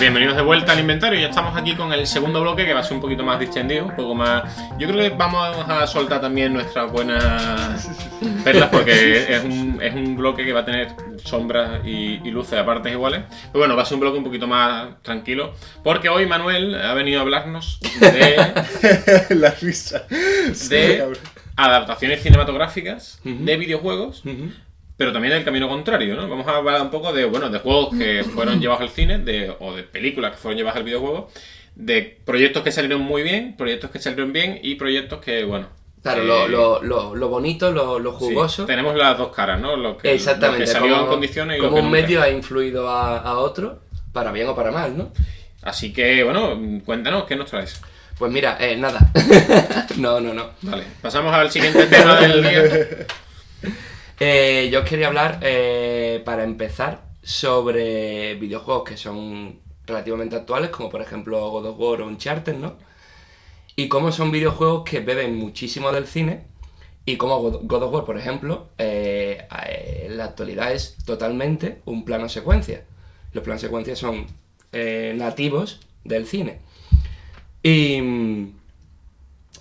Bienvenidos de vuelta al inventario. Ya estamos aquí con el segundo bloque, que va a ser un poquito más distendido, un poco más. Yo creo que vamos a soltar también nuestras buenas perlas, porque es un bloque que va a tener sombras y luces a partes iguales. Pero bueno, va a ser un bloque un poquito más tranquilo, porque hoy Manuel ha venido a hablarnos de la risa de adaptaciones cinematográficas de videojuegos. Pero también del camino contrario, ¿no? Vamos a hablar un poco de juegos que fueron llevados al cine, o de películas que fueron llevadas al videojuego, de proyectos que salieron muy bien, proyectos que salieron bien y proyectos que, bueno... Claro, lo bonito, lo jugoso. Sí, tenemos las dos caras, ¿no? Exactamente, lo que salió en condiciones y lo que como un nunca. medio ha influido a otro, para bien o para mal, ¿no? Así que, bueno, cuéntanos, ¿qué nos traes? Pues mira, nada. No. Vale, pasamos al siguiente tema del día. Yo os quería hablar, para empezar, sobre videojuegos que son relativamente actuales, como por ejemplo God of War o Uncharted, ¿no? Y cómo son videojuegos que beben muchísimo del cine, y cómo God of War, por ejemplo, en la actualidad es totalmente un plano secuencia. Los planos secuencias son nativos del cine. Y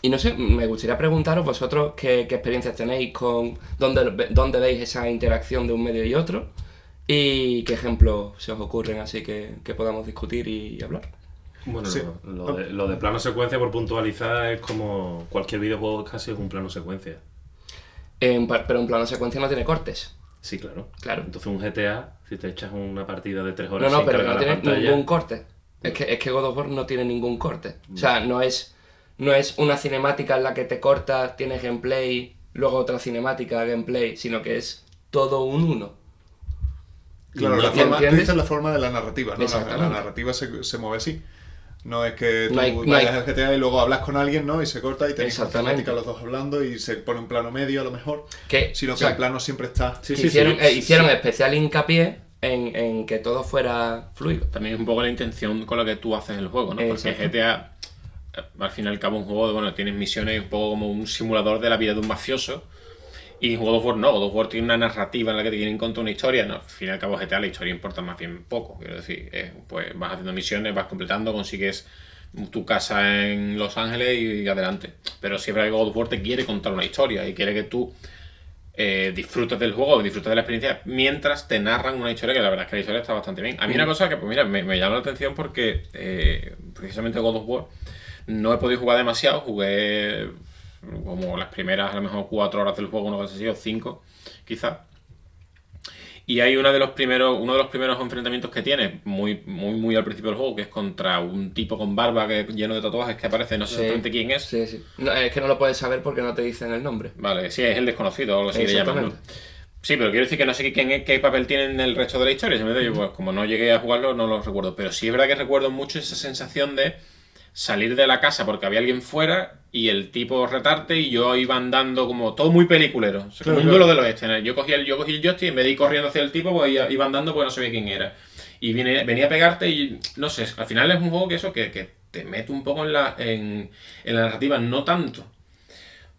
no sé, me gustaría preguntaros vosotros qué experiencias tenéis con dónde veis esa interacción de un medio y otro, y qué ejemplos se os ocurren así que podamos discutir y hablar. Bueno, sí. lo de plano secuencia, por puntualizar, es como cualquier videojuego casi es un plano secuencia. Pero un plano secuencia no tiene cortes. Sí, claro. Claro. Entonces un GTA, si te echas una partida de 3 horas No, sin pero cargar no la tiene pantalla... ningún corte. Es que God of War no tiene ningún corte. O sea, no es una cinemática en la que te cortas, tienes gameplay, luego otra cinemática, gameplay, sino que es todo un uno. Claro, ¿No? tú dices la forma de la narrativa, ¿no? La narrativa se mueve así. No es que tú vayas al GTA y luego hablas con alguien, ¿no? Y se corta y tenéis cinemática los dos hablando y se pone un plano medio a lo mejor. Sino que el plano siempre está... Hicieron especial hincapié en que todo fuera fluido. También es un poco la intención con la que tú haces el juego, ¿no? Porque GTA, al fin y al cabo, un juego de, tienes misiones un poco como un simulador de la vida de un mafioso. Y God of War no, God of War tiene una narrativa en la que te quieren contar una historia. No, al fin y al cabo GTA la historia importa más bien poco. Quiero decir, pues vas haciendo misiones, vas completando, consigues tu casa en Los Ángeles y adelante. Pero siempre God of War te quiere contar una historia y quiere que tú disfrutes del juego, disfrutes de la experiencia mientras te narran una historia, que la verdad es que la historia está bastante bien. A mí una cosa que, pues mira, me llama la atención porque precisamente God of War no he podido jugar demasiado, jugué como las primeras a lo mejor 4 horas del juego, una cosa así, o 5 quizás. Y hay uno de los primeros enfrentamientos que tiene muy al principio del juego, que es contra un tipo con barba lleno de tatuajes que aparece, no sé exactamente quién es. Sí. No, es que no lo puedes saber porque no te dicen el nombre. Vale, sí, es el desconocido o algo así que le llaman, ¿no? Sí, pero quiero decir que no sé qué papel tiene en el resto de la historia. Yo, pues, como no llegué a jugarlo, no lo recuerdo. Pero sí es verdad que recuerdo mucho esa sensación de salir de la casa porque había alguien fuera y el tipo retarte y yo iba andando como todo muy peliculero, o sea, como un duelo del oeste. Yo cogí el joystick y en vez de ir corriendo hacia el tipo, pues iba andando porque no sabía quién era y venía a pegarte y no sé, al final es un juego que te mete un poco en la narrativa, no tanto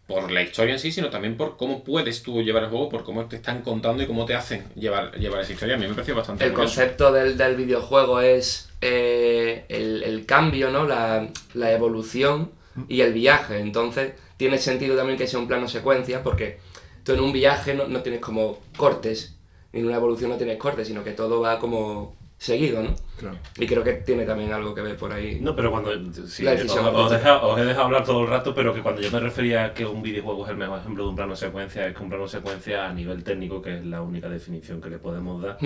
por la historia en sí, sino también por cómo puedes tú llevar el juego, por cómo te están contando y cómo te hacen llevar esa historia. A mí me pareció bastante El curioso. concepto del videojuego es el cambio, ¿no? La evolución y el viaje. Entonces tiene sentido también que sea un plano secuencia, porque tú en un viaje no tienes como cortes, ni en una evolución no tienes cortes, sino que todo va como seguido, ¿no? Claro. Y creo que tiene también algo que ver por ahí. No, pero cuando... Sí, La decisión os he dejado hablar todo el rato, pero que cuando yo me refería a que un videojuego es el mejor ejemplo de un plano secuencia, es que un plano secuencia a nivel técnico, que es la única definición que le podemos dar,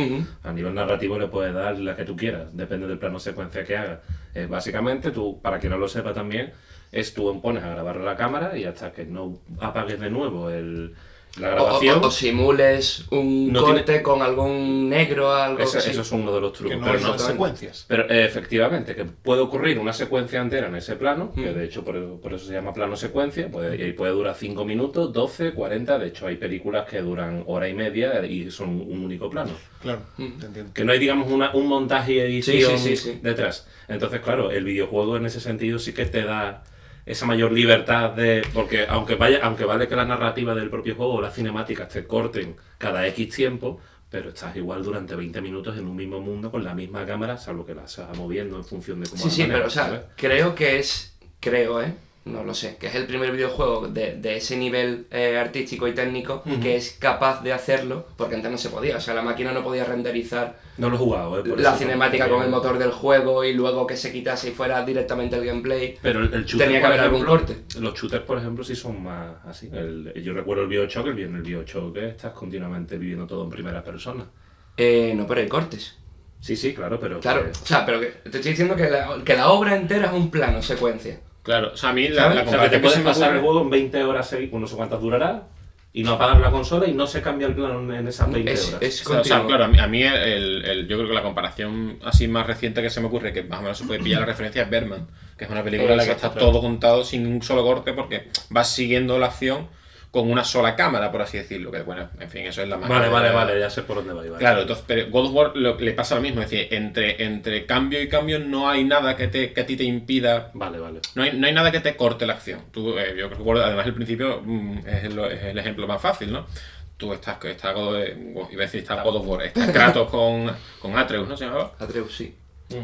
a nivel narrativo le puedes dar la que tú quieras, depende del plano secuencia que hagas. Básicamente, tú, para quien no lo sepa también, tú pones a grabar la cámara y hasta que no apagues de nuevo la grabación... O simules un corte con algún negro, algo así. Eso es uno de los trucos. Que no pero son secuencias. Pero efectivamente, que puede ocurrir una secuencia entera en ese plano, que de hecho por eso se llama plano secuencia, y puede durar 5 minutos, 12, 40, de hecho hay películas que duran hora y media y son un único plano. Claro, te entiendo. Que no hay, digamos, un montaje y edición Sí. detrás. Entonces, claro, el videojuego en ese sentido sí que te da esa mayor libertad de... Porque aunque vale que la narrativa del propio juego o las cinemáticas te corten cada X tiempo, pero estás igual durante 20 minutos en un mismo mundo con la misma cámara, salvo que la se va moviendo en función de cómo... Sí, pero o sea, creo, no lo sé, que es el primer videojuego de ese nivel artístico y técnico que es capaz de hacerlo, porque antes no se podía, o sea, la máquina no podía renderizar no lo he jugado, la cinemática con el motor del juego y luego que se quitase y fuera directamente el gameplay. Pero el shooter, tenía que haber algún corte. Los shooters, por ejemplo, sí son más así. Yo recuerdo el BioShock, el BioShock estás continuamente viviendo todo en primera persona. No, pero hay cortes. Sí, claro, pero... Claro, o sea, pero que te estoy diciendo que la obra entera es un plano, secuencia. Claro, o sea, a mí la comparación que puedes pasar el juego en 20 horas, no sé cuántas durará, y no apagar la consola y no se cambia el plano en esas 20 horas. O sea, claro, a mí yo creo que la comparación así más reciente que se me ocurre, que más o menos se puede pillar la referencia, es Birdman, que es una película en la que está todo contado sin un solo corte porque vas siguiendo la acción con una sola cámara, por así decirlo, que bueno, en fin, eso es la magia. Vale, ya sé por dónde va. Claro, entonces, pero God of War le pasa lo mismo, es decir, entre cambio y cambio no hay nada que a ti te impida. Vale. No hay nada que te corte la acción. Yo recuerdo, además el principio es el ejemplo más fácil, ¿no? Tú estás God of War, estás Kratos con Atreus, ¿no se llamaba? Atreus, sí.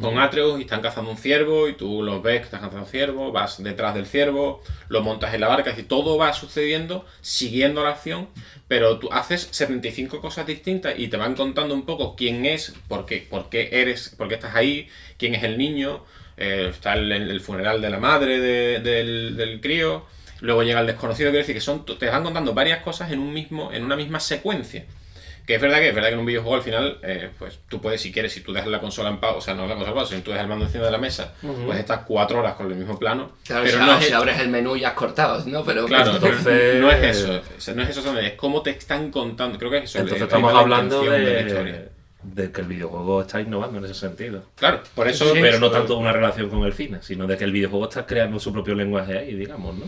Con Atreus y están cazando un ciervo y tú los ves que están cazando un ciervo, vas detrás del ciervo, lo montas en la barca, es decir, todo va sucediendo siguiendo la acción, pero tú haces 75 cosas distintas y te van contando un poco quién es, por qué estás ahí, quién es el niño, está el funeral de la madre del crío, luego llega el desconocido, quiero decir que te van contando varias cosas en una misma secuencia. Que es verdad que en un videojuego al final, pues tú puedes, si quieres, si tú dejas la consola en pausa, o sea, no la consola en pausa, si tú dejas el mando encima de la mesa, pues estás 4 horas con el mismo plano. Claro, pero si abres el menú ya has cortado, ¿no? Pero claro, entonces... no es eso, es cómo te están contando, creo que es eso. Entonces estamos hablando de que el videojuego está innovando en ese sentido. Claro, por eso... Sí, pero no tanto una relación con el cine, sino de que el videojuego está creando su propio lenguaje ahí, digamos, ¿no?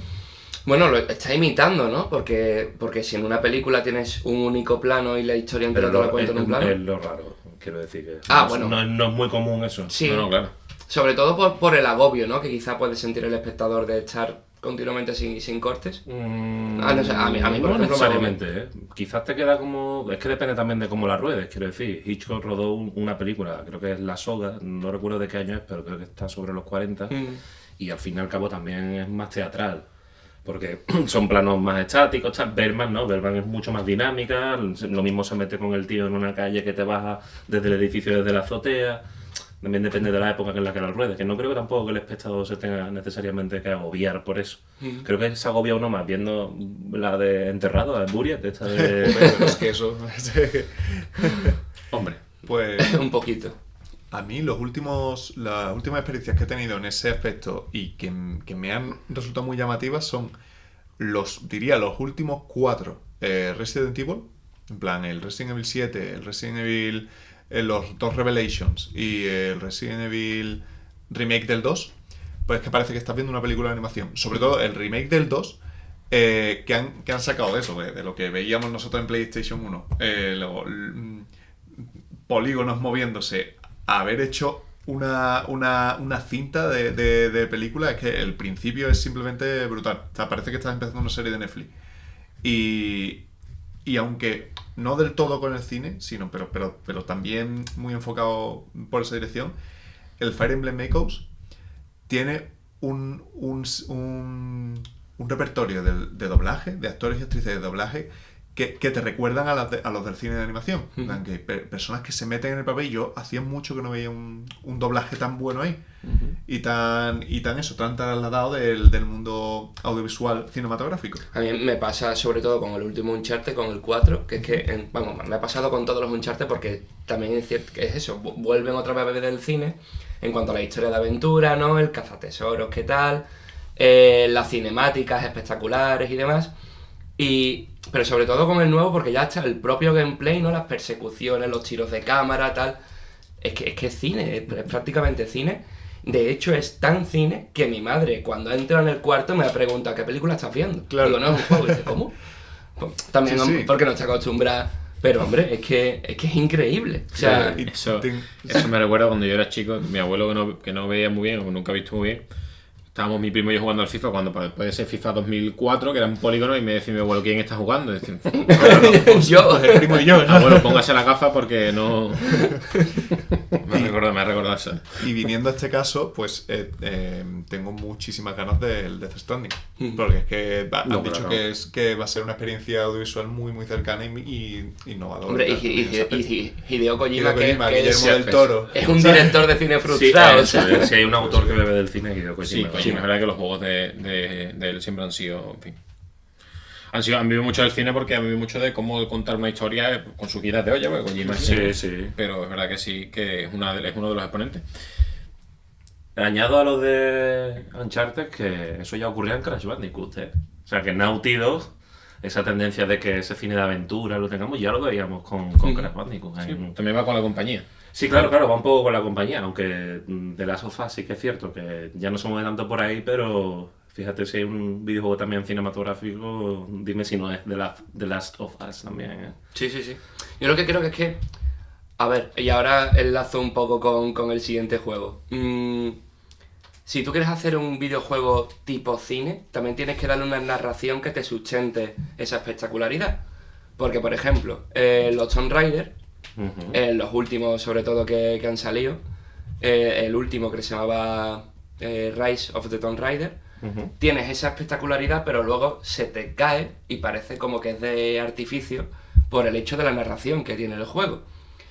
Bueno, lo está imitando, ¿no? Porque si en una película tienes un único plano y la historia entera te la cuenta en un plano... Es lo raro, quiero decir que... bueno. No es muy común eso. Sí, no, claro. Sobre todo por el agobio, ¿no? Que quizá puede sentir el espectador de estar continuamente sin cortes. No sé, a mí por ejemplo... No necesariamente, Quizás te queda como... Es que depende también de cómo la ruedes, quiero decir. Hitchcock rodó una película, creo que es La Soga, no recuerdo de qué año es, pero creo que está sobre los 40, y al fin y al cabo también es más teatral. Porque son planos más estáticos, Birdman, ¿no? Birdman es mucho más dinámica, lo mismo se mete con el tío en una calle que te baja desde el edificio, desde la azotea. También depende de la época en la que la ruedes, que no creo que tampoco que el espectador se tenga necesariamente que agobiar por eso. Creo que se agobia uno más viendo la de Enterrado, la de Buried, esta de... Es que eso... Hombre, pues... un poquito. A mí las últimas experiencias que he tenido en ese aspecto y que me han resultado muy llamativas son los últimos 4 Resident Evil, en plan el Resident Evil 7, el Resident Evil, los 2 Revelations y el Resident Evil remake del 2, pues que parece que estás viendo una película de animación. Sobre todo el remake del 2, que han sacado de eso, de lo que veíamos nosotros en PlayStation 1, polígonos moviéndose, haber hecho una cinta de película. Es que el principio es simplemente brutal. O sea, parece que estás empezando una serie de Netflix. Y aunque no del todo con el cine, sino pero también muy enfocado por esa dirección, el Fire Emblem Echoes tiene un repertorio de doblaje, de actores y actrices de doblaje que te recuerdan a los del cine de animación. Que personas que se meten en el papel. Yo hacía mucho que no veía un doblaje tan bueno ahí. Y tan trasladado del mundo audiovisual cinematográfico. A mí me pasa sobre todo con el último Uncharted, con el 4, que es que, me ha pasado con todos los Uncharted porque también es cierto que es eso, vuelven otra vez a beber del cine en cuanto a la historia de aventura, ¿no? El cazatesoros, qué tal, las cinemáticas espectaculares y demás. Pero sobre todo con el nuevo, porque ya está el propio gameplay, ¿no? Las persecuciones, los tiros de cámara, tal. Es que es cine, es prácticamente cine. De hecho, es tan cine que mi madre, cuando entra en el cuarto, me pregunta ¿qué película estás viendo? Claro. Digo, no, es un juego. Y dice, ¿cómo? También sí. Porque no está acostumbrada. Pero, hombre, es que es increíble. O sea, eso me recuerda cuando yo era chico, mi abuelo que no veía muy bien, o nunca ha visto muy bien, estábamos mi primo y yo jugando al FIFA cuando puede ser FIFA 2004, que era un polígono, y me decía mi abuelo, ¿quién está jugando? Y decía, yo, el primo y yo. Abuelo, póngase la gafa porque no... me ha recordado eso. Y viniendo a este caso, pues tengo muchísimas ganas del Death Stranding. Porque es que han dicho que va a ser una experiencia audiovisual muy, muy cercana y innovadora. Hombre, y Hideo Kojima, que Guillermo del Toro. Es un director de cine frustrado. Si hay un autor que bebe del cine, Hideo Kojima. Sí, Kojima, es verdad que los juegos de él siempre han sido... En fin, han vivido mucho del cine porque han vivido mucho de cómo contar una historia con sus guías de olla, porque Kojima sí. Pero es verdad que sí, que es uno de los exponentes. Añado a lo de Uncharted que eso ya ocurría en Crash Bandicoot, O sea, que Naughty Dog, esa tendencia de que ese cine de aventura lo tengamos, ya lo veíamos con Crash Bandicoot. Sí, también va con la compañía. Sí, claro, va un poco con la compañía, aunque The Last of Us sí que es cierto que ya no se mueve tanto por ahí, pero fíjate si hay un videojuego también cinematográfico, dime si no es The Last of Us también. Sí. Yo lo que creo que es que, a ver, y ahora enlazo un poco con el siguiente juego. Si tú quieres hacer un videojuego tipo cine, también tienes que darle una narración que te sustente esa espectacularidad. Porque, por ejemplo, los Tomb Raider, los últimos sobre todo que han salido, el último que se llamaba Rise of the Tomb Raider, tienes esa espectacularidad, pero luego se te cae y parece como que es de artificio por el hecho de la narración que tiene el juego.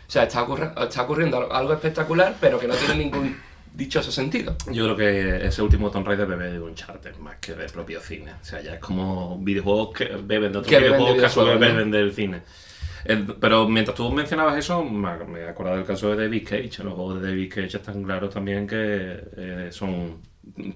O sea, está ocurriendo algo espectacular, pero que no tiene ningún dichoso sentido. Yo creo que ese último Tomb Raider bebe de Uncharted más que de propio cine. O sea, ya es como videojuegos que beben de otros videojuegos que a su vez beben del cine. Pero mientras tú mencionabas eso, me he acordado del caso de David Cage. Los juegos de David Cage están claros también que son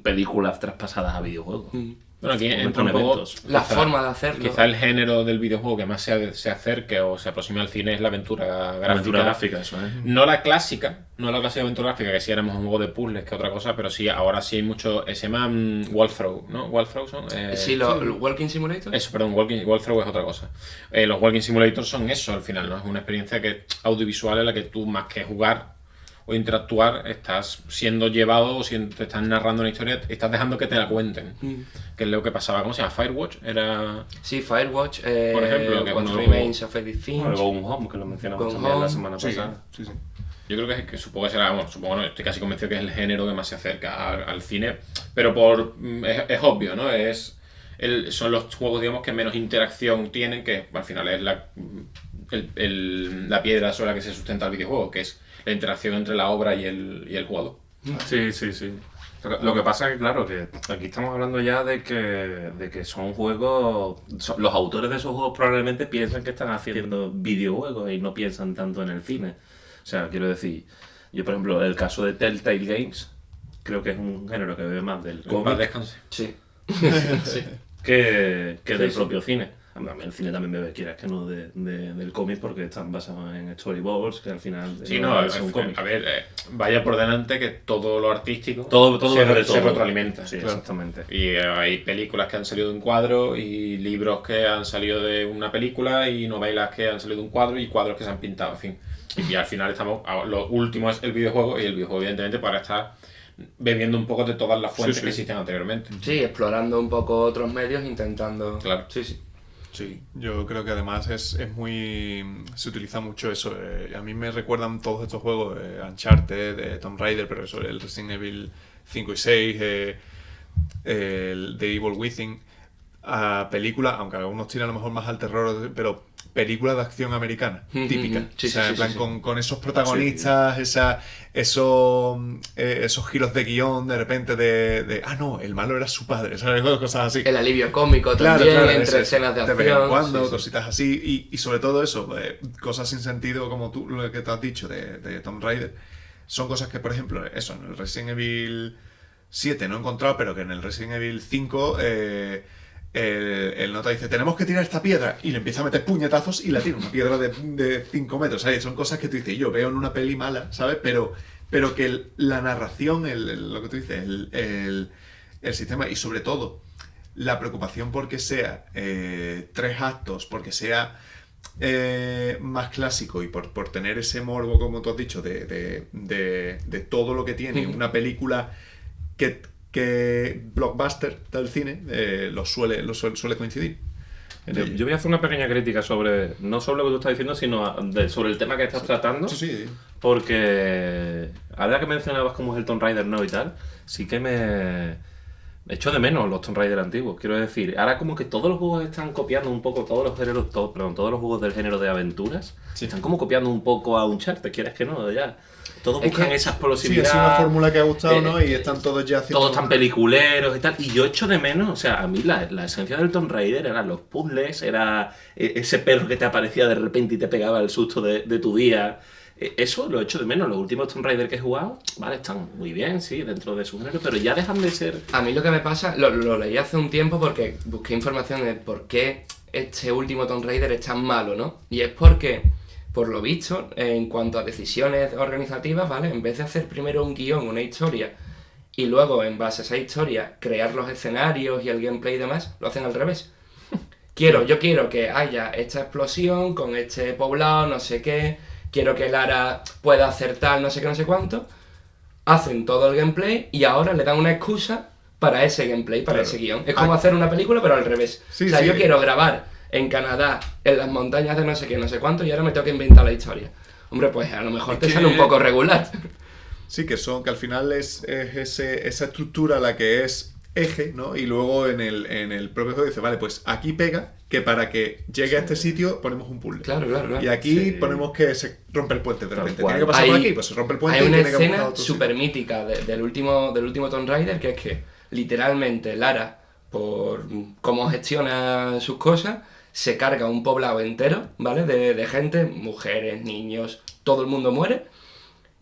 películas traspasadas a videojuegos. Bueno, aquí entra un poco la forma de hacerlo. Quizá el género del videojuego que más se acerque o se aproxime al cine es la aventura gráfica. La aventura gráfica, eso es. No la clásica aventura gráfica, que sí éramos un juego de puzzles que otra cosa, pero sí, ahora sí hay mucho... Se llaman Walkthrough, ¿no? ¿Walkthrough son? Sí, los Walking Simulator. Eso, perdón, Walkthrough es otra cosa. Los Walking Simulators son eso al final, ¿no? Es una experiencia audiovisual en la que tú, más que jugar o interactuar, estás siendo llevado o te están narrando una historia, estás dejando que te la cuenten. Que es lo que pasaba, ¿cómo se llama? Firewatch era... Sí, Firewatch, por ejemplo, que What Remains of Edith Finch. O Gone Home, que lo mencionamos también la semana pasada. Sí. Yo creo que supongo que será, no, estoy casi convencido que es el género que más se acerca al cine, pero es obvio, ¿no? Son los juegos, digamos, que menos interacción tienen, que al final es la piedra sobre la que se sustenta el videojuego, que es la interacción entre la obra y el jugador. Sí. Lo que pasa es que, claro, que aquí estamos hablando ya de que son juegos... Los autores de esos juegos probablemente piensan que están haciendo videojuegos y no piensan tanto en el cine. O sea, quiero decir, yo por ejemplo, el caso de Telltale Games, creo que es un género que bebe más del cómic. Sí. que del propio cine. El cine también bebe, quieras que no, del cómic, porque están basados en storyboards, que al final es un cómic. A ver, vaya por delante que todo lo artístico todo se retroalimenta. Sí, claro. Exactamente. Y hay películas que han salido de un cuadro, y libros que han salido de una película, y novelas que han salido de un cuadro, y cuadros que se han pintado, en fin. Y al final lo último es el videojuego, y el videojuego evidentemente para estar bebiendo un poco de todas las fuentes que existen anteriormente. Sí, explorando un poco otros medios, intentando... Claro. Sí, yo creo que además es muy... Se utiliza mucho eso. A mí me recuerdan todos estos juegos, Uncharted, Tomb Raider, pero eso, el Resident Evil 5 y 6, el The Evil Within, a películas, aunque algunos tiran a lo mejor más al terror, pero película de acción americana, típica. Sí, o sea, en plan, con esos protagonistas, esos giros de guión de repente de no, el malo era su padre, ¿sabes? Cosas así. El alivio cómico también, entre escenas de acción. De vez en cuando, cositas así, y sobre todo eso, cosas sin sentido como tú, lo que te has dicho de Tomb Raider, son cosas que, por ejemplo, eso, en el Resident Evil 7 no he encontrado, pero que en el Resident Evil 5... el nota dice, tenemos que tirar esta piedra, y le empieza a meter puñetazos y la tira, una piedra de 5 metros, ¿sabes? Son cosas que tú dices, yo veo en una peli mala, ¿sabes? Pero que la narración, lo que tú dices, el sistema, y sobre todo la preocupación porque sea 3 actos, porque sea más clásico, y por tener ese morbo, como tú has dicho, de todo lo que tiene una película que blockbuster del cine suele coincidir. Yo voy a hacer una pequeña crítica no sobre lo que tú estás diciendo, sino sobre el tema que estás tratando. Sí. Porque ahora que mencionabas como es el Tomb Raider no y tal, sí que me echo de menos los Tomb Raider antiguos. Quiero decir, ahora como que todos los juegos están copiando un poco todos los juegos del género de aventuras. Sí. Están como copiando un poco a Uncharted, quieres que no, ya. Todos buscan esa explosividad. Sí, es una fórmula que ha gustado, ¿no? Y están todos ya haciendo... Todos tan peliculeros y tal. Y yo echo de menos, o sea, a mí la esencia del Tomb Raider eran los puzzles, era ese perro que te aparecía de repente y te pegaba el susto de tu día. Eso lo echo de menos. Los últimos Tomb Raider que he jugado, vale, están muy bien, sí, dentro de su género, pero ya dejan de ser... A mí lo que me pasa, lo leí hace un tiempo porque busqué información de por qué este último Tomb Raider es tan malo, ¿no? Y es porque... Por lo visto, en cuanto a decisiones organizativas, ¿vale? En vez de hacer primero un guión, una historia, y luego, en base a esa historia, crear los escenarios y el gameplay y demás, lo hacen al revés. Yo quiero que haya esta explosión con este poblado, no sé qué, quiero que Lara pueda hacer tal, no sé qué, no sé cuánto. Hacen todo el gameplay y ahora le dan una excusa para ese gameplay, para ese guión. Es como hacer una película, pero al revés. Yo quiero grabar en Canadá, en las montañas de no sé qué, no sé cuánto, y ahora me tengo que inventar la historia. Hombre, pues a lo mejor te sale un poco regular. Sí, que al final es esa estructura la que es eje, ¿no? Y luego en el propio juego dice, vale, pues aquí pega, que para que llegue a este sitio ponemos un puzzle. Claro. Y aquí ponemos que se rompe el puente de repente. Tiene que pasar por aquí, pues se rompe el puente. Hay una escena escena súper mítica del último Tomb Raider, que es que literalmente Lara, por cómo gestiona sus cosas, se carga un poblado entero, ¿vale? De gente, mujeres, niños, todo el mundo muere.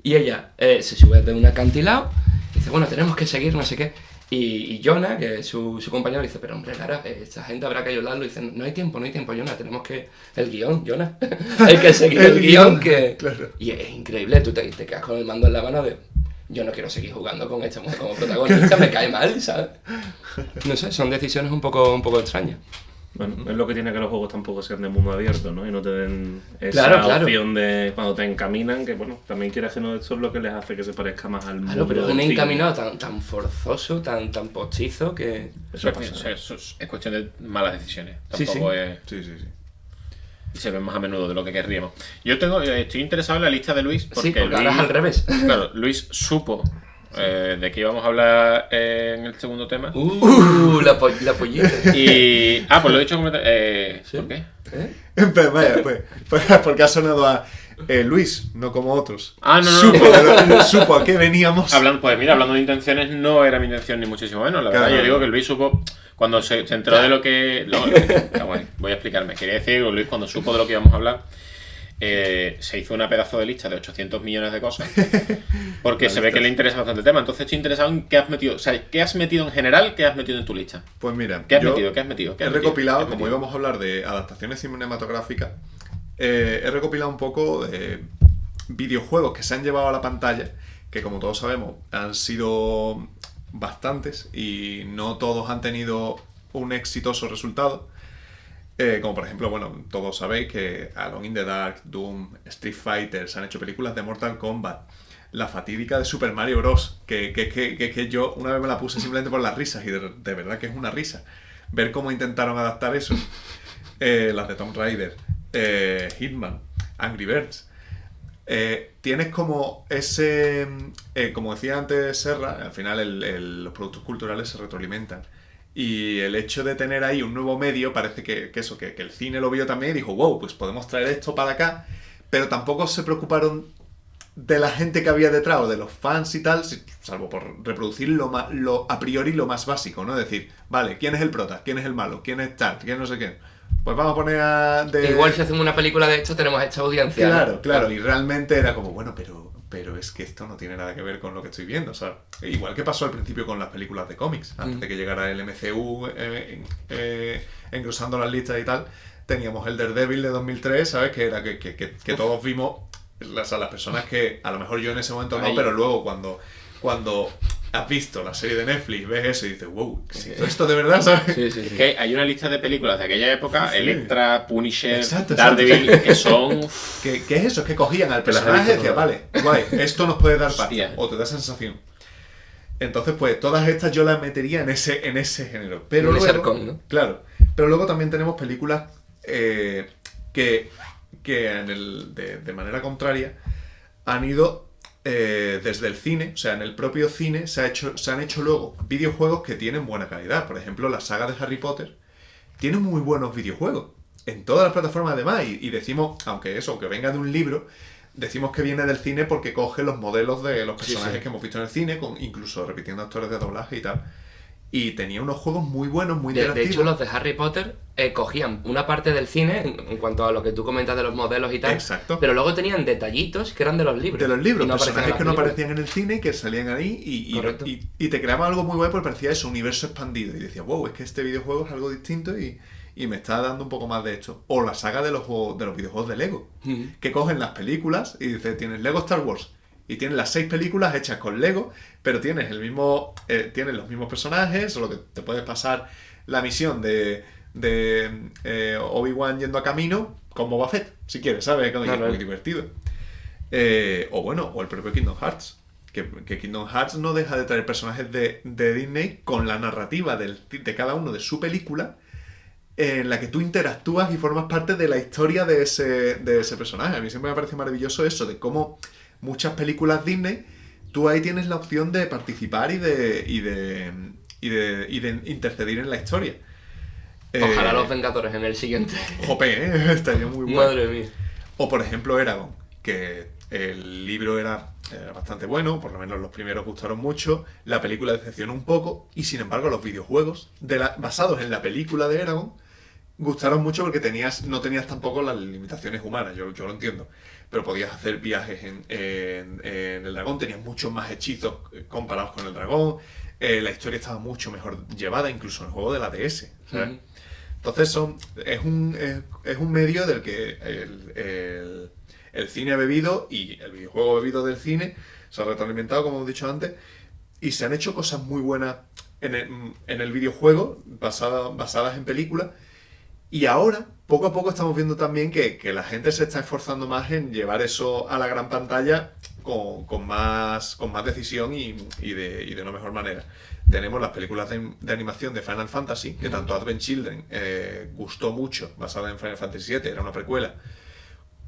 Y ella se sube de un acantilado y dice, bueno, tenemos que seguir, no sé qué. Y Jonah, que es su compañero, dice, pero hombre, Lara, esta gente habrá que ayudarlo. Y dice, no hay tiempo, Jonah, tenemos que... El guión, Jonah. Hay que seguir el guión que... Claro. Y es increíble, tú te quedas con el mando en la mano de... Yo no quiero seguir jugando con esta mujer como protagonista, me cae mal, ¿sabes? No sé, son decisiones un poco extrañas. Bueno, es lo que tiene que los juegos tampoco sean de mundo abierto, ¿no? Y no te den esa opción de cuando te encaminan, que bueno, también quieras que no, eso es lo que les hace que se parezca más al mundo. Claro, pero es un encaminado tan forzoso, tan postizo que... Eso es cuestión de malas decisiones. Tampoco es... Sí. Y se ven más a menudo de lo que querríamos. Yo estoy interesado en la lista de Luis porque Luis, ahora es al revés. Claro, Luis supo de que íbamos a hablar en el segundo tema. La pollita. Y... pues lo he dicho completamente... ¿Sí? ¿Por qué? Pues vaya, pues porque ha sonado a Luis, no como otros. No. Supo a qué veníamos. Hablando de intenciones, no era mi intención ni muchísimo menos. La verdad, yo digo que Luis supo... Cuando se enteró de lo que... voy a explicarme. Quería decir que Luis, cuando supo de lo que íbamos a hablar, se hizo una pedazo de lista de 800 millones de cosas. Porque se ve que le interesa bastante el tema. Entonces estoy interesado en qué has metido. O sea, ¿qué has metido en general? ¿Qué has metido en tu lista? Pues mira, ¿Qué has metido? He recopilado, como íbamos a hablar de adaptaciones cinematográficas, he recopilado un poco videojuegos que se han llevado a la pantalla, que como todos sabemos han sido... bastantes y no todos han tenido un exitoso resultado, como por ejemplo, bueno, todos sabéis que Alone in the Dark, Doom, Street Fighter, se han hecho películas de Mortal Kombat, la fatídica de Super Mario Bros, que yo una vez me la puse simplemente por las risas y de verdad que es una risa ver cómo intentaron adaptar eso, las de Tomb Raider, Hitman, Angry Birds. Tienes como ese... como decía antes Serra, al final los productos culturales se retroalimentan. Y el hecho de tener ahí un nuevo medio, parece que el cine lo vio también y dijo, wow, pues podemos traer esto para acá. Pero tampoco se preocuparon de la gente que había detrás o de los fans y tal, salvo por reproducir a priori lo más básico, ¿no? Es decir, vale, ¿quién es el prota? ¿Quién es el malo? ¿Quién es tal? ¿Quién no sé qué? Pues vamos a poner Igual si hacemos una película de esto tenemos esta audiencia. Claro, y realmente era como, bueno, pero es que esto no tiene nada que ver con lo que estoy viendo, o sea, igual que pasó al principio con las películas de cómics, antes de que llegara el MCU engrosando las listas y tal, teníamos el Daredevil de 2003, ¿sabes? Que era que todos vimos, o sea, las personas que, a lo mejor yo en ese momento no, pero luego cuando has visto la serie de Netflix, ves eso y dices, wow, esto de verdad, ¿sabes? Sí. Es que hay una lista de películas de aquella época, Elektra, Punisher, Daredevil, que son... ¿Qué es eso? Es que cogían al personaje y decían, vale, guay, esto nos puede dar paz, o te da sensación. Entonces, pues todas estas yo las metería en ese género. Pero luego, Arcón, ¿no? Claro. Pero luego también tenemos películas que de manera contraria han ido desde el cine, o sea, en el propio cine se han hecho luego videojuegos que tienen buena calidad. Por ejemplo, la saga de Harry Potter tiene muy buenos videojuegos en todas las plataformas además, y decimos, aunque venga de un libro, decimos que viene del cine porque coge los modelos de los personajes que hemos visto en el cine, incluso repitiendo actores de doblaje y tal. Y tenía unos juegos muy buenos, muy interactivos. De hecho, los de Harry Potter cogían una parte del cine, en cuanto a lo que tú comentas de los modelos y tal. Exacto. Pero luego tenían detallitos que eran de los libros. De los libros, personajes que no aparecían en el cine, que salían ahí y te creaban algo muy bueno porque parecía eso, un universo expandido. Y decías, wow, es que este videojuego es algo distinto y me está dando un poco más de esto. O la saga de los videojuegos de Lego, que cogen las películas y dices, tienes Lego Star Wars. Y tienes las 6 películas hechas con Lego, pero tienes tienes los mismos personajes, solo que te puedes pasar la misión de Obi-Wan yendo a camino con Boba Fett, si quieres, ¿sabes? Es muy divertido. O el propio Kingdom Hearts. Que Kingdom Hearts no deja de traer personajes de Disney con la narrativa de cada uno de su película, en la que tú interactúas y formas parte de la historia de ese personaje. A mí siempre me parece maravilloso eso, de cómo muchas películas Disney, tú ahí tienes la opción de participar y de interceder en la historia. Ojalá los Vengadores en el siguiente. Jope, estaría muy bueno. Madre mía. O por ejemplo Eragon, que el libro era bastante bueno, por lo menos los primeros gustaron mucho, la película decepcionó un poco, y sin embargo los videojuegos basados en la película de Eragon gustaron mucho porque no tenías tampoco las limitaciones humanas, yo lo entiendo, pero podías hacer viajes en el dragón, tenías muchos más hechizos comparados con el dragón, la historia estaba mucho mejor llevada, incluso en el juego de la DS, ¿sabes? Entonces es un medio del que el cine ha bebido y el videojuego ha bebido del cine, se ha retroalimentado, como hemos dicho antes, y se han hecho cosas muy buenas en el videojuego basadas en películas. Y ahora, poco a poco, estamos viendo también que la gente se está esforzando más en llevar eso a la gran pantalla con más decisión y de una mejor manera. Tenemos las películas de animación de Final Fantasy, que tanto Advent Children gustó mucho, basada en Final Fantasy VII, era una precuela,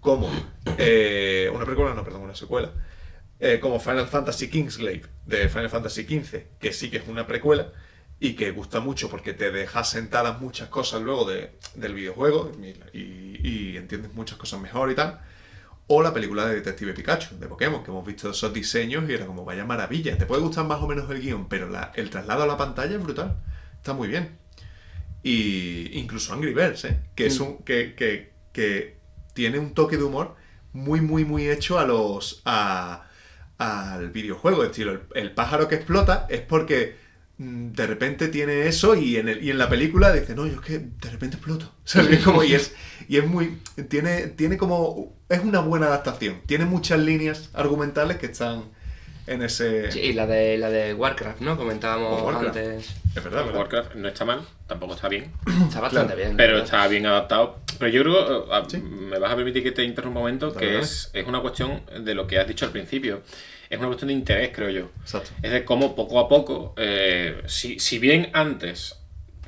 como una secuela, como Final Fantasy Kingsglaive de Final Fantasy XV, que sí que es una precuela, y que gusta mucho porque te deja sentadas muchas cosas luego del videojuego y entiendes muchas cosas mejor y tal. O la película de Detective Pikachu, de Pokémon, que hemos visto esos diseños y era como, vaya maravilla. Te puede gustar más o menos el guión, pero el traslado a la pantalla es brutal. Está muy bien. Y incluso Angry Birds, que es que tiene un toque de humor muy, muy, muy hecho al videojuego. Es decir, el pájaro que explota es porque de repente tiene eso y en la película dice, no, yo es que de repente exploto. ¿Sabes? Y es muy... Tiene como... Es una buena adaptación. Tiene muchas líneas argumentales que están en ese... Sí, y la de Warcraft, ¿no? Comentábamos antes. Es verdad. Warcraft no está mal, tampoco está bien. Está bastante bien. Pero está bien adaptado. Pero yo creo, ¿sí? Me vas a permitir que te interrumpa un momento, que es una cuestión de lo que has dicho al principio. Es una cuestión de interés, creo yo. Exacto. Es de cómo poco a poco, si bien antes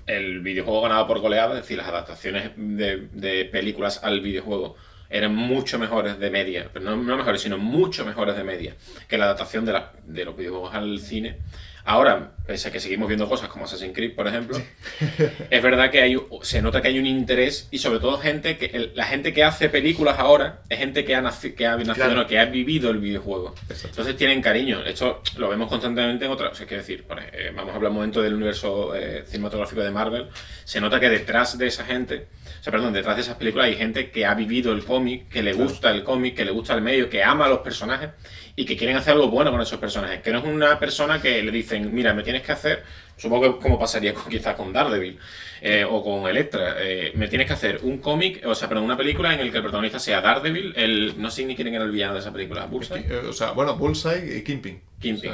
el videojuego ganaba por goleada, es decir, las adaptaciones de películas al videojuego eran mucho mejores de media, pero no mejores, sino mucho mejores de media que la adaptación de los videojuegos al cine. Ahora, pese a que seguimos viendo cosas como Assassin's Creed, por ejemplo, sí. Es verdad que se nota que hay un interés, y sobre todo la gente que hace películas ahora es gente que ha nacido, claro, no, que ha vivido el videojuego. Exacto. Entonces tienen cariño. Esto lo vemos constantemente en otras. O sea, es decir, vamos a hablar un momento del universo cinematográfico de Marvel. Se nota que detrás de esa gente, detrás de esas películas hay gente que ha vivido el cómic, que le gusta el cómic, que le gusta el medio, que ama a los personajes y que quieren hacer algo bueno con esos personajes. Que no es una persona que le dicen, mira, me tienes que hacer, supongo que como pasaría quizás con Daredevil o con Elektra, me tienes que hacer un cómic, una película en el que el protagonista sea Daredevil, no sé ni quién era el villano de esa película, Bullseye. Bullseye y Kingpin.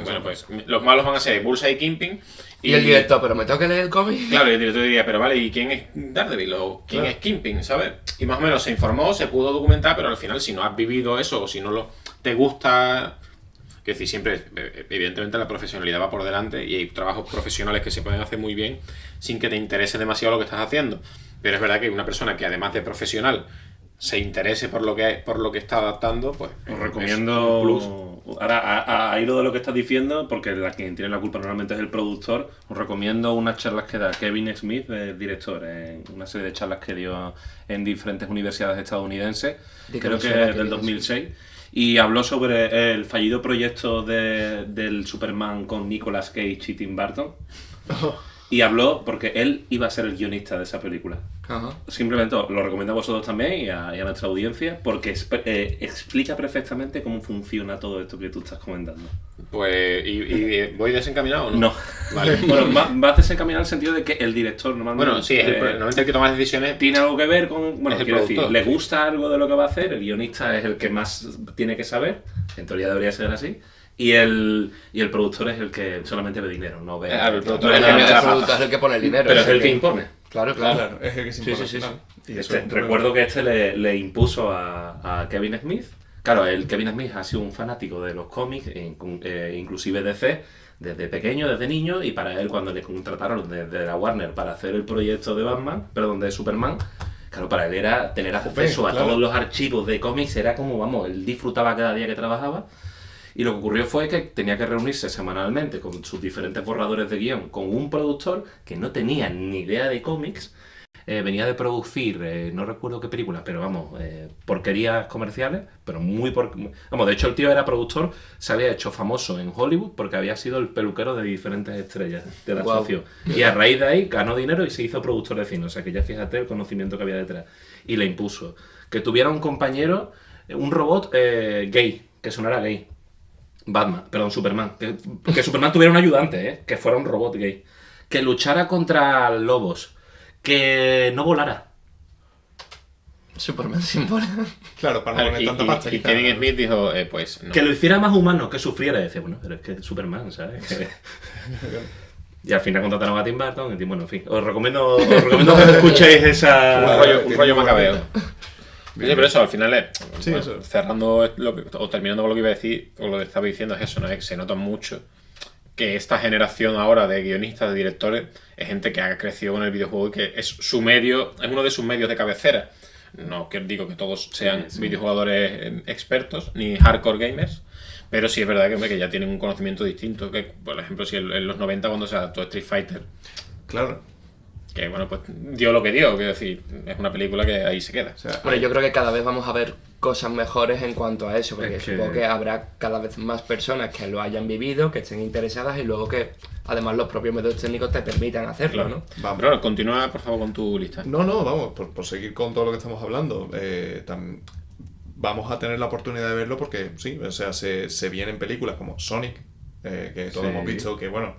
Bueno, pues los malos van a ser Bullseye y Kingpin. Y el director, pero me tengo que leer el cómic. Claro, el director diría, pero vale, ¿y quién es Daredevil? ¿O quién es Kingpin? ¿Sabes? Y más o menos se informó, se pudo documentar, pero al final, si no has vivido eso o si no te gusta Que decir, siempre, evidentemente la profesionalidad va por delante y hay trabajos profesionales que se pueden hacer muy bien sin que te interese demasiado lo que estás haciendo. Pero es verdad que una persona que además de profesional se interese por lo que está adaptando, pues os recomiendo. Ahora, a hilo de lo que estás diciendo, porque quien tiene la culpa normalmente es el productor, os recomiendo unas charlas que da Kevin Smith, el director, en una serie de charlas que dio en diferentes universidades estadounidenses, creo que del 2006, y habló sobre el fallido proyecto del Superman con Nicolas Cage y Tim Burton. Y habló porque él iba a ser el guionista de esa película. Ajá. Simplemente lo recomiendo a vosotros también y a nuestra audiencia porque explica perfectamente cómo funciona todo esto que tú estás comentando. Pues, ¿y voy desencaminado o no? No. Vale. Bueno, vas desencaminado en el sentido de que el director normalmente... Bueno, sí, normalmente el que toma las decisiones... Tiene algo que ver con... Bueno, quiero decir, le gusta algo de lo que va a hacer, el guionista es el que más tiene que saber, en teoría debería ser así. Y el productor es el que solamente ve dinero, no ve... el productor es el que pone el dinero. Pero es el que impone. Claro. Es el que se impone. Sí. Recuerdo que le impuso a Kevin Smith. Claro, el Kevin Smith ha sido un fanático de los cómics, inclusive DC, desde pequeño, desde niño, y para él cuando le contrataron de la Warner para hacer el proyecto de Superman, claro, para él era tener acceso a todos los archivos de cómics, era como, vamos, él disfrutaba cada día que trabajaba. Y lo que ocurrió fue que tenía que reunirse semanalmente con sus diferentes borradores de guión con un productor que no tenía ni idea de cómics, venía de producir, no recuerdo qué película, pero vamos, porquerías comerciales, pero vamos, de hecho el tío era productor, se había hecho famoso en Hollywood porque había sido el peluquero de diferentes estrellas de la actuación. Y a raíz de ahí ganó dinero y se hizo productor de cine, o sea que ya fíjate el conocimiento que había detrás. Y le impuso que tuviera un compañero, un robot gay, que sonara gay. Superman. Que Superman tuviera un ayudante, que fuera un robot gay. Que luchara contra lobos. Que no volara. Superman sin volar. Claro, para no poner tanta pasta. Y Kevin Smith dijo, pues no. Que lo hiciera más humano, que sufriera. Y decía, bueno, pero es que Superman, ¿sabes? Y al final contrataron a Tim Burton. Y bueno, en fin. Os recomiendo que escuchéis un rollo macabeo. Oye, pero eso, al final eso. Cerrando o terminando con lo que iba a decir, o lo que estaba diciendo es eso, ¿no? Es que se nota mucho que esta generación ahora de guionistas, de directores, es gente que ha crecido con el videojuego y que es su medio, es uno de sus medios de cabecera. No que digo que todos sean videojugadores expertos, ni hardcore gamers, pero sí es verdad que ya tienen un conocimiento distinto, que por ejemplo si en los 90 cuando se adaptó Street Fighter. Claro. Que bueno, pues dio lo que dio, quiero decir, es una película que ahí se queda. O sea, bueno, yo creo que cada vez vamos a ver cosas mejores en cuanto a eso, porque supongo que habrá cada vez más personas que lo hayan vivido, que estén interesadas y luego que además los propios medios técnicos te permitan hacerlo, claro. ¿no? Vamos. Pero continúa por favor con tu lista. No, vamos, por seguir con todo lo que estamos hablando. Vamos a tener la oportunidad de verlo porque sí, o sea, se vienen películas como Sonic, que todos hemos visto, que bueno,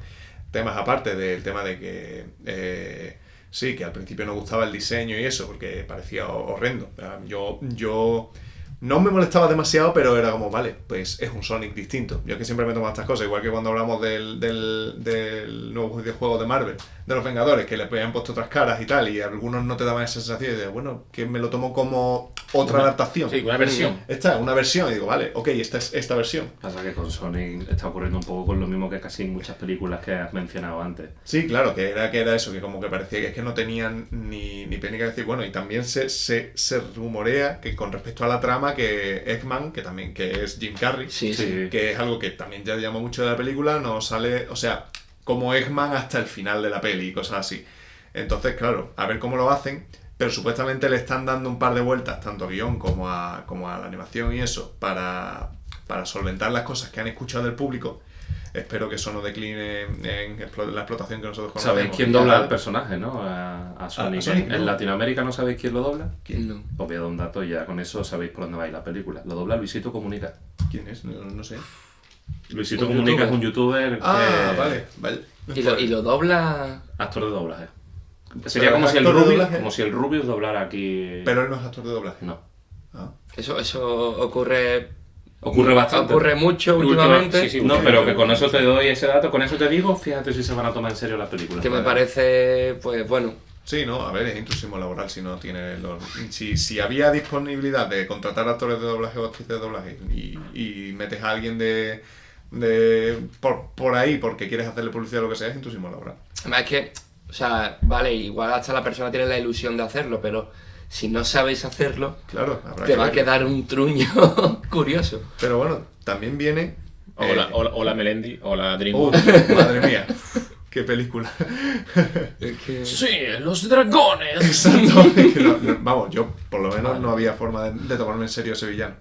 temas aparte del tema de que... sí, que al principio no gustaba el diseño y eso, porque parecía horrendo. Yo no me molestaba demasiado, pero era como, vale, pues es un Sonic distinto. Yo es que siempre me tomo estas cosas, igual que cuando hablamos del nuevo videojuego de Marvel, de los Vengadores, que le habían puesto otras caras y tal, y algunos no te daban esa sensación de, bueno, que me lo tomo como otra adaptación. Sí, una versión. Una versión, y digo, vale, ok, esta es esta versión. Pasa que con Sonic está ocurriendo un poco con lo mismo que casi muchas películas que has mencionado antes. Sí, claro, que era eso, que como que parecía que es que no tenían ni pena que decir. Bueno, y también se rumorea que con respecto a la trama, que Eggman, que es Jim Carrey, sí. que es algo que también ya llama mucho de la película, no sale, o sea, como Eggman hasta el final de la peli y cosas así. Entonces, claro, a ver cómo lo hacen, pero supuestamente le están dando un par de vueltas, tanto a guión como a la animación y eso, para solventar las cosas que han escuchado del público. Espero que eso no decline en la explotación que nosotros conocemos. ¿Sabéis quién dobla al personaje, no? A Sonic. Sonic, ¿no? ¿En Latinoamérica no sabéis quién lo dobla? ¿Quién? No. Os voy a dar un dato y ya con eso sabéis por dónde va a ir la película. Lo dobla Luisito Comunica. ¿Quién es? No sé. Luisito Comunica es un youtuber vale. ¿Y lo dobla? Actor de doblaje. Sería como si el Rubius doblara aquí... Pero él no es actor de doblaje. No. Eso ocurre bastante. Ocurre mucho últimamente. Sí, no, pero que con eso te doy ese dato, con eso te digo, fíjate si se van a tomar en serio las películas. Que me parece, pues bueno. Sí, no, a ver, es intrusismo laboral si no tiene si había disponibilidad de contratar actores de doblaje o actrices de doblaje y metes a alguien de por ahí, porque quieres hacerle publicidad o lo que sea, es intuición laboral. Además es que, o sea, vale, igual hasta la persona tiene la ilusión de hacerlo, pero si no sabéis hacerlo, claro, te va a quedar un truño curioso. Pero bueno, también viene... O la Melendi, o la Dream. Madre mía, qué película. Sí, los dragones. Exacto. Vamos, yo por lo menos no había forma de tomarme en serio ese villano.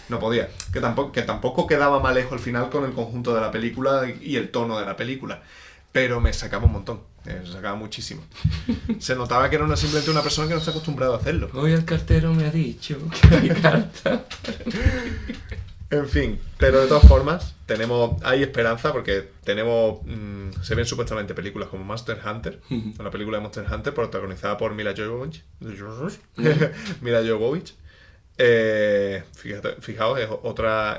No podía. Que tampoco quedaba mal lejos al final con el conjunto de la película y el tono de la película. Pero me sacaba un montón. Me sacaba muchísimo. Se notaba que era simplemente una persona que no está acostumbrada a hacerlo. Hoy el cartero me ha dicho que hay carta. En fin, pero de todas formas, hay esperanza porque se ven supuestamente películas como Monster Hunter, una película de Monster Hunter protagonizada por Mila Jovovich. Mila Jovovich. Fijaos,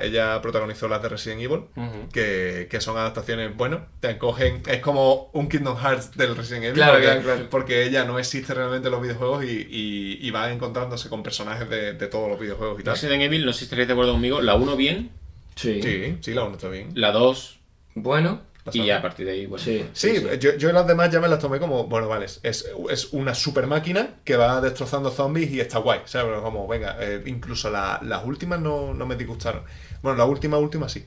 ella protagonizó las de Resident Evil, que son adaptaciones, te cogen, es como un Kingdom Hearts del Resident Evil, claro. Porque ella no existe realmente en los videojuegos y va encontrándose con personajes de todos los videojuegos y tal. Resident Evil, no sé si estaréis de acuerdo conmigo, la 1 bien. Sí, la 1 está bien. La 2, bueno. Y ya a partir de ahí, bueno. Sí. Yo las demás ya me las tomé como, bueno, vale, es una super máquina que va destrozando zombies y está guay, ¿sabes? Pero como, venga, incluso las últimas no me disgustaron. Bueno, la última sí.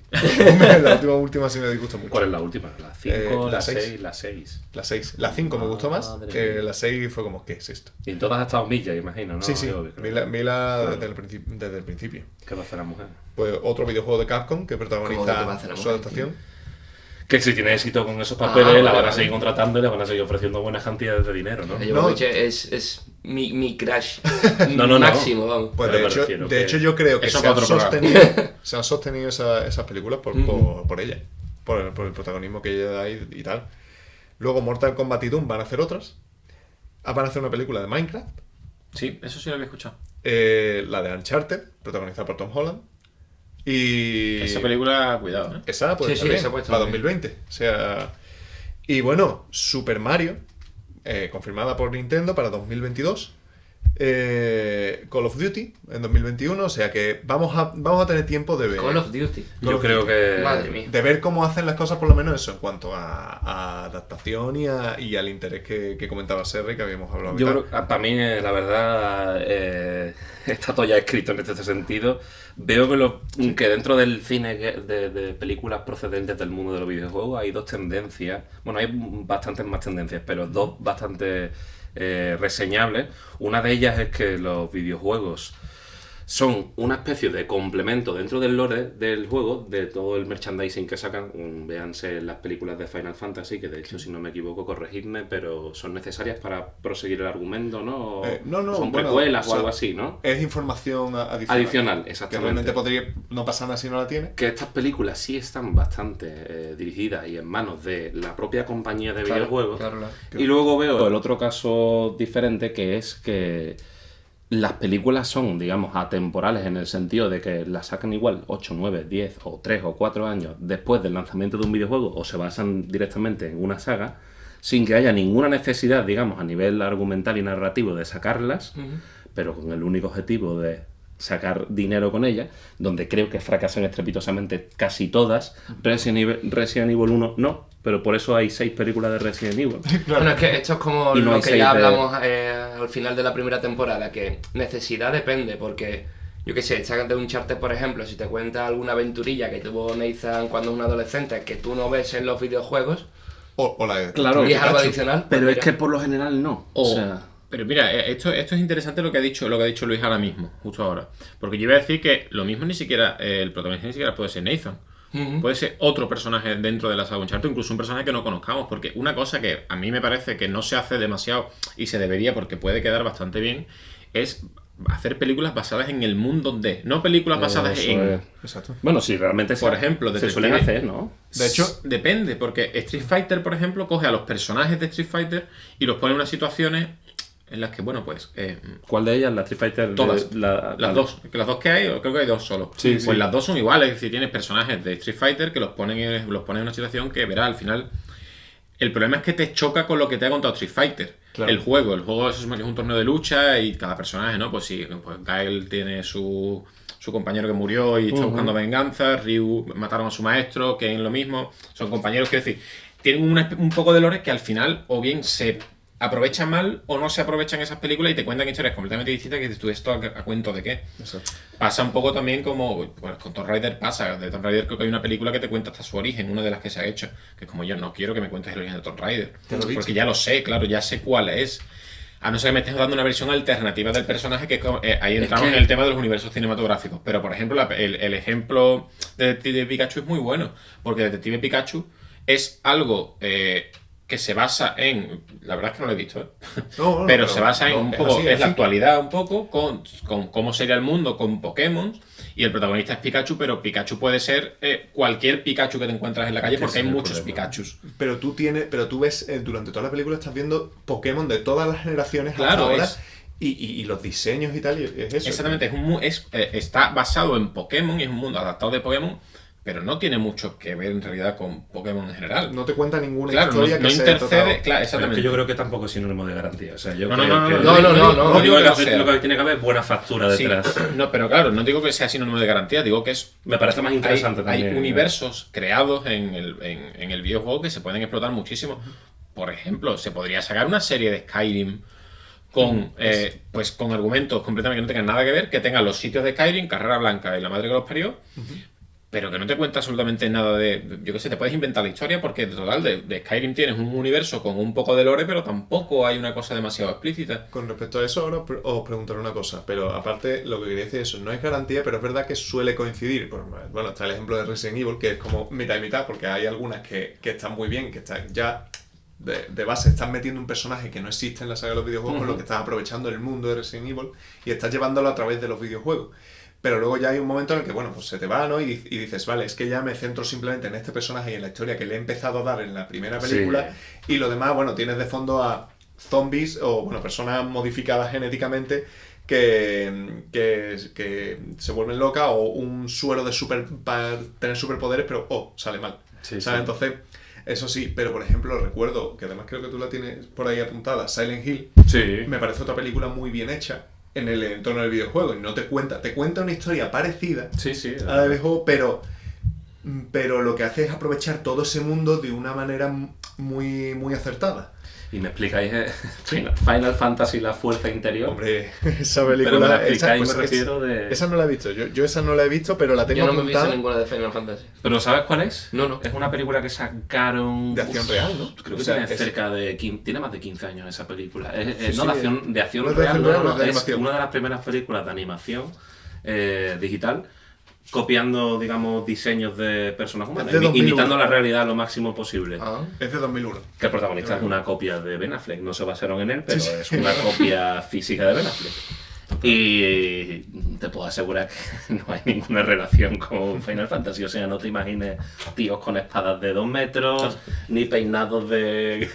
La última sí me disgustó mucho. ¿Cuál es la última? ¿La 5, la 6? La 6. La 6. La 5 me gustó más, la 6 fue como, ¿qué es esto? Y en todas ha estado Milla, imagino, ¿no? Sí. Mila desde el principio. ¿Qué va a hacer la mujer? Pues otro videojuego de Capcom que protagoniza su adaptación. Que si tiene éxito con esos papeles, la van a seguir contratando y le van a seguir ofreciendo buenas cantidades de dinero, ¿no? Es mi crash no. máximo, vamos. Pues de hecho yo creo que se han sostenido esas películas por ella, por el protagonismo que ella da y tal. Luego Mortal Kombat y Doom van a hacer otras. Van a hacer una película de Minecraft. Sí, eso sí lo había escuchado. La de Uncharted, protagonizada por Tom Holland. Y esa película, cuidado, ¿eh? Esa pues también, para 2020. O sea, y bueno, Super Mario, confirmada por Nintendo para 2022. Call of Duty en 2021, o sea que vamos a tener tiempo de ver. Call of Duty. Yo creo que... Madre mía. De ver cómo hacen las cosas, por lo menos eso, en cuanto a adaptación y al interés que comentaba Serri, que habíamos hablado. Yo creo, para mí, la verdad, está todo ya escrito en este sentido. Veo que dentro del cine de películas procedentes del mundo de los videojuegos hay dos tendencias. Bueno, hay bastantes más tendencias, pero dos bastante reseñables. Una de ellas es que los videojuegos son una especie de complemento dentro del lore del juego, de todo el merchandising que sacan. Véanse las películas de Final Fantasy, que de hecho, si no me equivoco, corregidme, pero son necesarias para proseguir el argumento, ¿no? No, son precuelas o algo así, ¿no? Es información adicional. Adicional, exactamente. Que realmente podría no pasar nada si no la tiene. Que estas películas sí están bastante dirigidas y en manos de la propia compañía de videojuegos. Claro. Y luego veo el otro caso diferente, que es que las películas son, digamos, atemporales en el sentido de que las sacan igual 8, 9, 10 o 3 o 4 años después del lanzamiento de un videojuego o se basan directamente en una saga sin que haya ninguna necesidad, digamos, a nivel argumental y narrativo de sacarlas, pero con el único objetivo de sacar dinero con ellas, donde creo que fracasan estrepitosamente casi todas. Resident Evil 1 no, pero por eso hay 6 películas de Resident Evil. Claro. Bueno, es que esto es como lo que ya hablamos al final de la primera temporada, que necesidad depende, porque yo qué sé, sacan de Uncharted, por ejemplo, si te cuenta alguna aventurilla que tuvo Nathan cuando es un adolescente que tú no ves en los videojuegos, o la de... Claro, y es algo adicional, pero es que por lo general no. O sea... Pero mira, esto es interesante lo que ha dicho Luis ahora mismo, justo ahora. Porque yo iba a decir que lo mismo ni siquiera, el protagonista ni siquiera puede ser Nathan. Puede ser otro personaje dentro de la saga Uncharted, incluso un personaje que no conozcamos. Porque una cosa que a mí me parece que no se hace demasiado y se debería porque puede quedar bastante bien, es hacer películas basadas en el mundo de... No películas basadas en... Exacto. Bueno, sí, realmente por ejemplo, se suelen hacer, ¿no? De hecho, depende, porque Street Fighter, por ejemplo, coge a los personajes de Street Fighter y los pone en unas situaciones en las que, bueno, pues... ¿Cuál de ellas? ¿La Street Fighter? Todas. Las dos. Las dos que hay, creo que hay dos solo. Sí, pues las dos son iguales. Es decir, tienes personajes de Street Fighter que los ponen en una situación que, verás, al final... El problema es que te choca con lo que te ha contado Street Fighter. el juego es un torneo de lucha y cada personaje, ¿no? Pues sí, pues Gael tiene su compañero que murió y está buscando venganza, Ryu mataron a su maestro, Kane lo mismo, son compañeros, quiero decir, tienen un poco de lore que al final o bien se aprovechan mal o no se aprovechan esas películas y te cuentan historias completamente distintas que dices tú, ¿esto a cuento de qué? Exacto. Pasa un poco también como, bueno, con Tomb Raider pasa, de Tomb Raider creo que hay una película que te cuenta hasta su origen, una de las que se ha hecho, que es como yo no quiero que me cuentes el origen de Tomb Raider, porque ya lo sé, claro, ya sé cuál es. A no ser que me estés dando una versión alternativa del personaje, que ahí entramos en el tema de los universos cinematográficos. Pero, por ejemplo, el ejemplo de Detective Pikachu es muy bueno, porque Detective Pikachu es algo que se basa en... La verdad es que no lo he visto, pero se basa en un poco... Es la actualidad un poco, con cómo sería el mundo con Pokémon, y el protagonista es Pikachu, pero Pikachu puede ser cualquier Pikachu que te encuentras en la calle, porque hay muchos Pikachus. Pero tú ves, durante toda la película estás viendo Pokémon de todas las generaciones hasta ahora, y los diseños y tal, y es eso. Exactamente, está basado en Pokémon, y es un mundo adaptado de Pokémon, pero no tiene mucho que ver en realidad con Pokémon en general. No te cuenta ninguna historia que no intercede, claro, exactamente. Pero es que yo creo que tampoco es sinónimo de garantía. O sea, yo no digo que lo que tiene que haber es buena factura detrás. Sí, no, pero claro, no digo que sea sinónimo de garantía, digo que es... Me parece más interesante también. Hay universos creados en el videojuego que se pueden explotar muchísimo. Por ejemplo, se podría sacar una serie de Skyrim con argumentos completamente que no tengan nada que ver, que tengan los sitios de Skyrim, Carrera Blanca y la madre que los parió, pero que no te cuenta absolutamente nada de... Yo qué sé, te puedes inventar la historia porque total, de Skyrim tienes un universo con un poco de lore, pero tampoco hay una cosa demasiado explícita. Con respecto a eso, ahora os preguntaré una cosa, pero aparte lo que quería decir es eso, no es garantía, pero es verdad que suele coincidir. Pues, bueno, está el ejemplo de Resident Evil, que es como mitad y mitad, porque hay algunas que están muy bien, que están ya... De base estás metiendo un personaje que no existe en la saga de los videojuegos, con lo que estás aprovechando el mundo de Resident Evil y estás llevándolo a través de los videojuegos. Pero luego ya hay un momento en el que, bueno, pues se te va, ¿no? Y dices, vale, es que ya me centro simplemente en este personaje y en la historia que le he empezado a dar en la primera película, y lo demás, bueno, tienes de fondo a zombies o, bueno, personas modificadas genéticamente que se vuelven locas, o un suero para tener superpoderes, pero, sale mal. ¿Sabes? Entonces... Eso sí, pero por ejemplo recuerdo, que además creo que tú la tienes por ahí apuntada, Silent Hill, me parece otra película muy bien hecha en el entorno del videojuego, y no te cuenta una historia parecida a la del juego, pero lo que hace es aprovechar todo ese mundo de una manera muy, muy acertada. ¿Y me explicáis Final Fantasy, la fuerza interior? Hombre, esa película... Pero me la explicáis, me refiero de... Esa no la he visto, yo esa no la he visto, pero la tengo apuntada. Yo no me he visto ninguna de Final Fantasy. ¿Pero sabes cuál es? No. Es una película que sacaron... De acción real, ¿no? Creo que tiene más de 15 años esa película. De acción real, es una de las primeras películas de animación digital, copiando, digamos, diseños de personas humanas, imitando la realidad lo máximo posible. Es de 2001. Que el protagonista es una copia de Ben Affleck, no se basaron en él, pero es una copia física de Ben Affleck. Y te puedo asegurar que no hay ninguna relación con Final Fantasy, o sea, no te imagines tíos con espadas de 2 metros, ni peinados de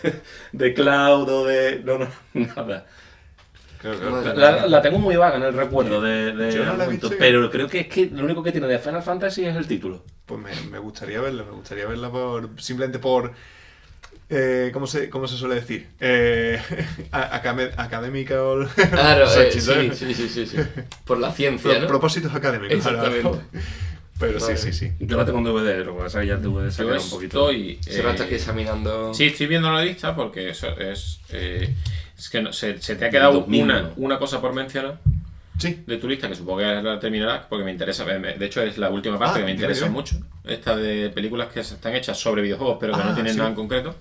Cloud o de... No, nada. La tengo muy vaga en el recuerdo yo no la he visto, pero creo que es que lo único que tiene de Final Fantasy es el título. Pues me gustaría verla, simplemente por ¿cómo se suele decir? Academical. Claro, sí. Por la ciencia, ¿no? Propósitos académicos. Exactamente. Pero vale. sí. Yo la tengo en DVD, lo que pasa es que ya te voy a sacar un poquito. Se la está aquí examinando. Sí, estoy viendo la lista porque eso es que se te ha quedado una cosa por mencionar de tu lista, que supongo que la terminarás porque me interesa. De hecho, es la última parte que me interesa mucho. Esta de películas que están hechas sobre videojuegos, pero que no tienen nada en concreto.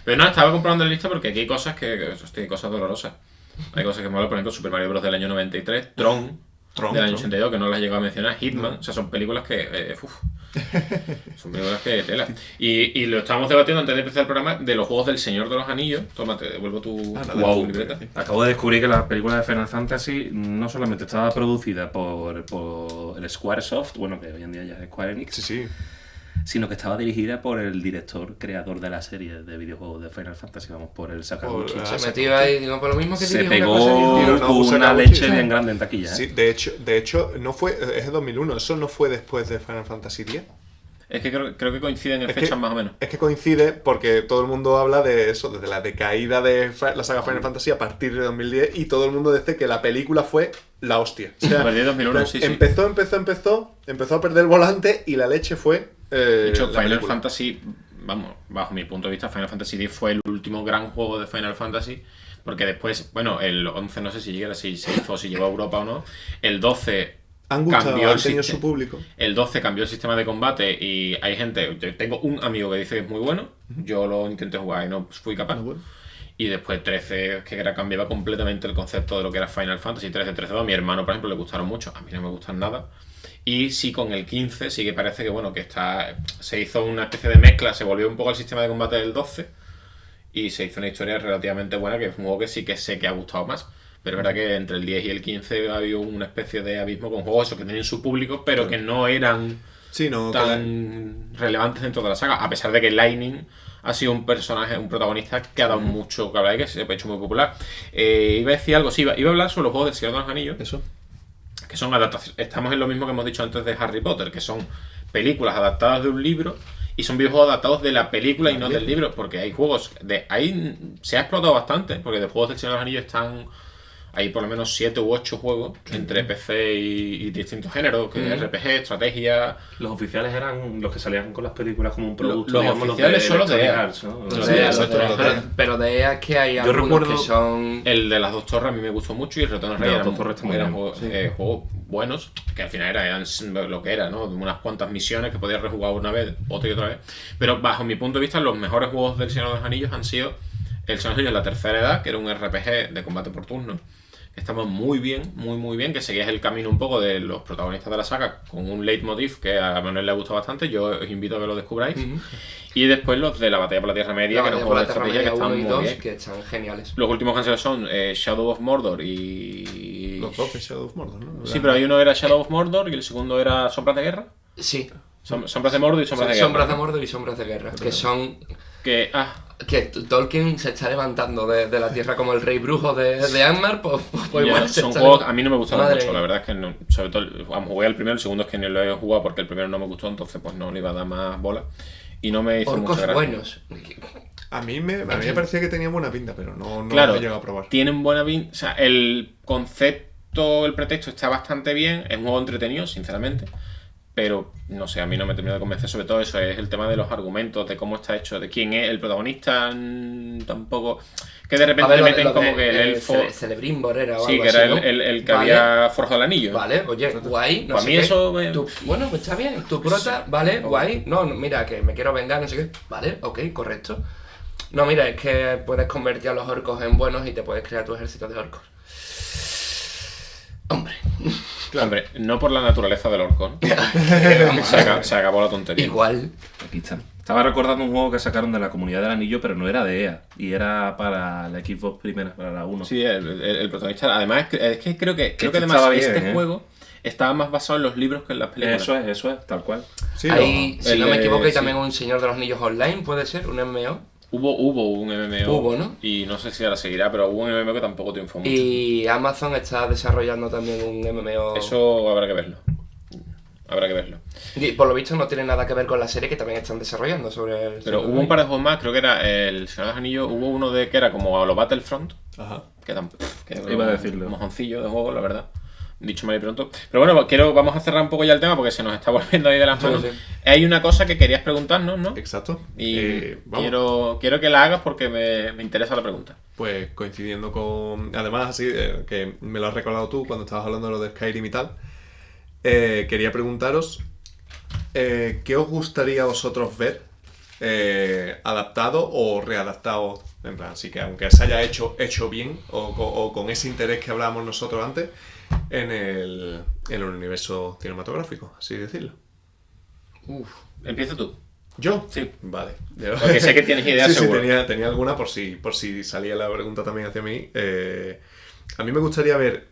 Pero no, estaba comprobando la lista porque aquí hay cosas hay cosas dolorosas. Hay cosas que me molan, por ejemplo, Super Mario Bros. Del año 93, Tron del año 82, que no las he llegado a mencionar, Hitman, o sea, son películas que... son películas que tela. Y lo estábamos debatiendo antes de empezar el programa de los juegos del Señor de los Anillos. Toma, te devuelvo tu libreta. Acabo de descubrir que la película de Final Fantasy no solamente estaba producida por el Squaresoft, bueno, que hoy en día ya es Square Enix, sino que estaba dirigida por el creador de la serie de videojuegos de Final Fantasy, por el Sakaguchi. Se metió ahí, digo, por lo mismo que se pegó una leche bien grande en taquilla. Sí, de hecho, no fue, es de 2001, eso no fue después de Final Fantasy X. Es que creo que coinciden en fechas más o menos. Es que coincide porque todo el mundo habla de eso, desde la decaída de la saga Final Fantasy a partir de 2010, y todo el mundo dice que la película fue la hostia. O sea, a partir de 2001, sí. Empezó a perder el volante y la leche fue... de hecho, Final Fantasy, vamos, bajo mi punto de vista, Final Fantasy X fue el último gran juego de Final Fantasy, porque después, bueno, el 11 no sé si llega, si se hizo, si llegó a Europa o no, el 12... cambió su público. El 12 cambió el sistema de combate y hay gente... Yo tengo un amigo que dice que es muy bueno. Yo lo intenté jugar y no fui capaz. Y después 13, que cambiaba completamente el concepto de lo que era Final Fantasy. 13, 13-2. A mi hermano, por ejemplo, le gustaron mucho. A mí no me gustan nada. Y sí, con el 15 sí que parece que, bueno, que se hizo una especie de mezcla. Se volvió un poco al sistema de combate del 12. Y se hizo una historia relativamente buena, que es un juego que sí que sé que ha gustado más. Pero es verdad que entre el 10 y el 15 había una especie de abismo con juegos esos que tenían su público, pero que no eran tan relevantes dentro de la saga. A pesar de que Lightning ha sido un protagonista que ha dado mucho que hablar y que se ha hecho muy popular. Iba a decir algo, sí, iba a hablar sobre los juegos del Señor de los Anillos. Eso. Que son adaptaciones. Estamos en lo mismo que hemos dicho antes de Harry Potter, que son películas adaptadas de un libro. Y son videojuegos adaptados de la película y no del libro. Porque hay juegos ahí se ha explotado bastante, porque de juegos del Señor de los Anillos están... Hay por lo menos 7 u 8 juegos entre PC y distintos géneros, que RPG, estrategia... Los oficiales eran los que salían con las películas como un producto. Los oficiales son los de EA. Pero de EA es que hay algunos que son... El de las dos torres a mí me gustó mucho y el Retorno del Rey eran juegos buenos, que al final eran lo que era, ¿no? Unas cuantas misiones que podías rejugar una vez, otra y otra vez. Pero bajo mi punto de vista, los mejores juegos del Señor de los Anillos han sido el Señor de los Anillos La Tercera Edad, que era un RPG de combate por turno. Estaba muy bien, muy bien, que seguías el camino un poco de los protagonistas de la saga con un leitmotiv que a Manuel le ha gustado bastante. Yo os invito a que lo descubráis. Y después los de la Batalla por la Tierra Media, que eran juegos de estrategia que están muy bien, que están geniales. Los últimos que han sido son Shadow of Mordor y... Los dos de Shadow of Mordor, ¿no? Sí, pero hay uno era Shadow of Mordor y el segundo era Sombras de Guerra. Sí. Sombras de Mordor y Sombras de Guerra. Sombras de Mordor y Sombras de Guerra, que son... Que Tolkien se está levantando de la tierra como el rey brujo de Angmar, pues igual son juegos, a mí no me gustaron mucho, la verdad es que no, sobre todo, jugué el primero, el segundo es que no lo he jugado porque el primero no me gustó, entonces pues no le iba a dar más bola y no me hizo Orcos mucha gracia. Buenos. A mí me parecía que tenían buena pinta, pero no claro, lo he llegado a probar. Tienen buena pinta, o sea, el concepto, el pretexto está bastante bien, es un juego entretenido, sinceramente. Pero, no sé, a mí no me terminó de convencer. Sobre todo eso, es el tema de los argumentos, de cómo está hecho, de quién es el protagonista, tampoco... Que de repente meten como que el elfo... Celebrimbor era o sí, algo que así, era ¿no? el que había forjado el anillo. Vale, oye, guay, no Para sé mí qué. eso... Bueno, pues está bien, tu prota, vale, guay. No, mira, que me quiero vengar, no sé qué. Vale, ok, correcto. No, mira, es que puedes convertir a los orcos en buenos y te puedes crear tu ejército de orcos. Hombre. Claro. Hombre, no por la naturaleza del orco, ¿no? se acabó la tontería. Igual. Aquí está. Estaba recordando un juego que sacaron de la Comunidad del Anillo, pero no era de EA. Y era para la Xbox primera, para la 1. Sí, el protagonista. Además, es que creo que además bien, este juego estaba más basado en los libros que en las películas. Eso es, tal cual. Sí, si no me equivoco, hay también un Señor de los Anillos online, ¿puede ser? ¿Un MMO? Hubo un MMO. Hubo, ¿no? Y no sé si ahora seguirá, pero hubo un MMO que tampoco triunfó mucho. Y Amazon está desarrollando también un MMO. Eso habrá que verlo. Y por lo visto no tiene nada que ver con la serie que también están desarrollando sobre el... Pero hubo un par de juegos más, creo que era el Señor de los Anillos, hubo uno que era como a lo Battlefront. Ajá. Que iba a decirlo. Un mojoncillo de juego, la verdad. Dicho mal y pronto. Pero bueno, vamos a cerrar un poco ya el tema porque se nos está volviendo ahí de las manos. Sí. Hay una cosa que querías preguntarnos, ¿no? Exacto. Y quiero que la hagas porque me interesa la pregunta. Pues coincidiendo con... Además, así, que me lo has recordado tú cuando estabas hablando de lo de Skyrim y tal. Quería preguntaros ¿qué os gustaría a vosotros ver adaptado o readaptado? En plan, así que aunque se haya hecho bien o con ese interés que hablábamos nosotros antes en el universo cinematográfico, así decirlo. Empieza tú. ¿Yo? Sí. Vale. Porque sé que tienes ideas, seguro. Sí, tenía alguna por si salía la pregunta también hacia mí. A mí me gustaría ver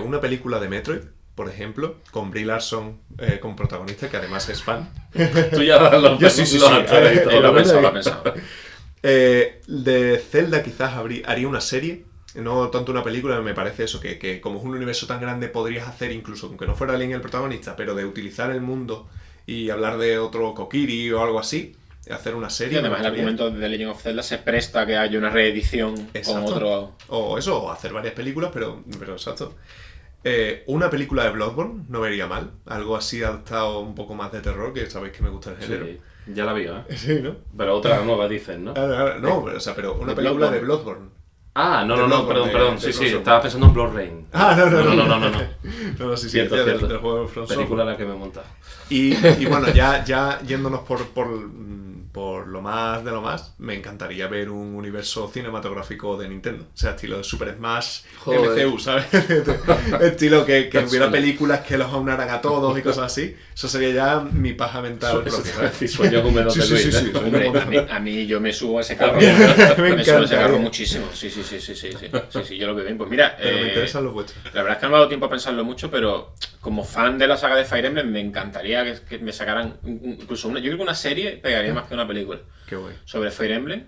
una película de Metroid, por ejemplo, con Brie Larson como protagonista, que además es fan. Tú ya lo he pensado. De Zelda quizás haría una serie, no tanto una película. Me parece eso, que como es un universo tan grande podrías hacer incluso, aunque no fuera Link el protagonista, pero de utilizar el mundo y hablar de otro Kokiri o algo así, hacer una serie. Y además el argumento de The Legend of Zelda se presta a que haya una reedición con otro... O eso, o hacer varias películas, pero exacto. Una película de Bloodborne no vería mal. Algo así adaptado un poco más de terror, que sabéis que me gusta el género. Sí, ya la vi, ¿eh? Sí, ¿no? Pero otra nueva dicen, ¿no? No, pero una película de Bloodborne. Ah, no, perdón. Sí, estaba pensando en Blood Rain. No, sí, cierto. Del juego de From película Software. la que me he montado. Y bueno, ya yéndonos por lo más de lo más, me encantaría ver un universo cinematográfico de Nintendo. O sea, estilo de Super Smash, MCU, ¿sabes? Estilo que hubiera películas que los aunaran a todos y cosas así. Eso sería ya mi paja mental propia. Sueños húmedos de Luis. Sí. Hombre, a mí yo me subo a ese carro. Me subo a ese carro muchísimo. Sí, yo lo veo bien. Pues mira, pero me interesan los vuestros. La verdad es que no me ha dado tiempo a pensarlo mucho, pero como fan de la saga de Fire Emblem me encantaría que me sacaran incluso yo creo que una serie pegaría más que una película. Qué guay. Sobre Fire Emblem.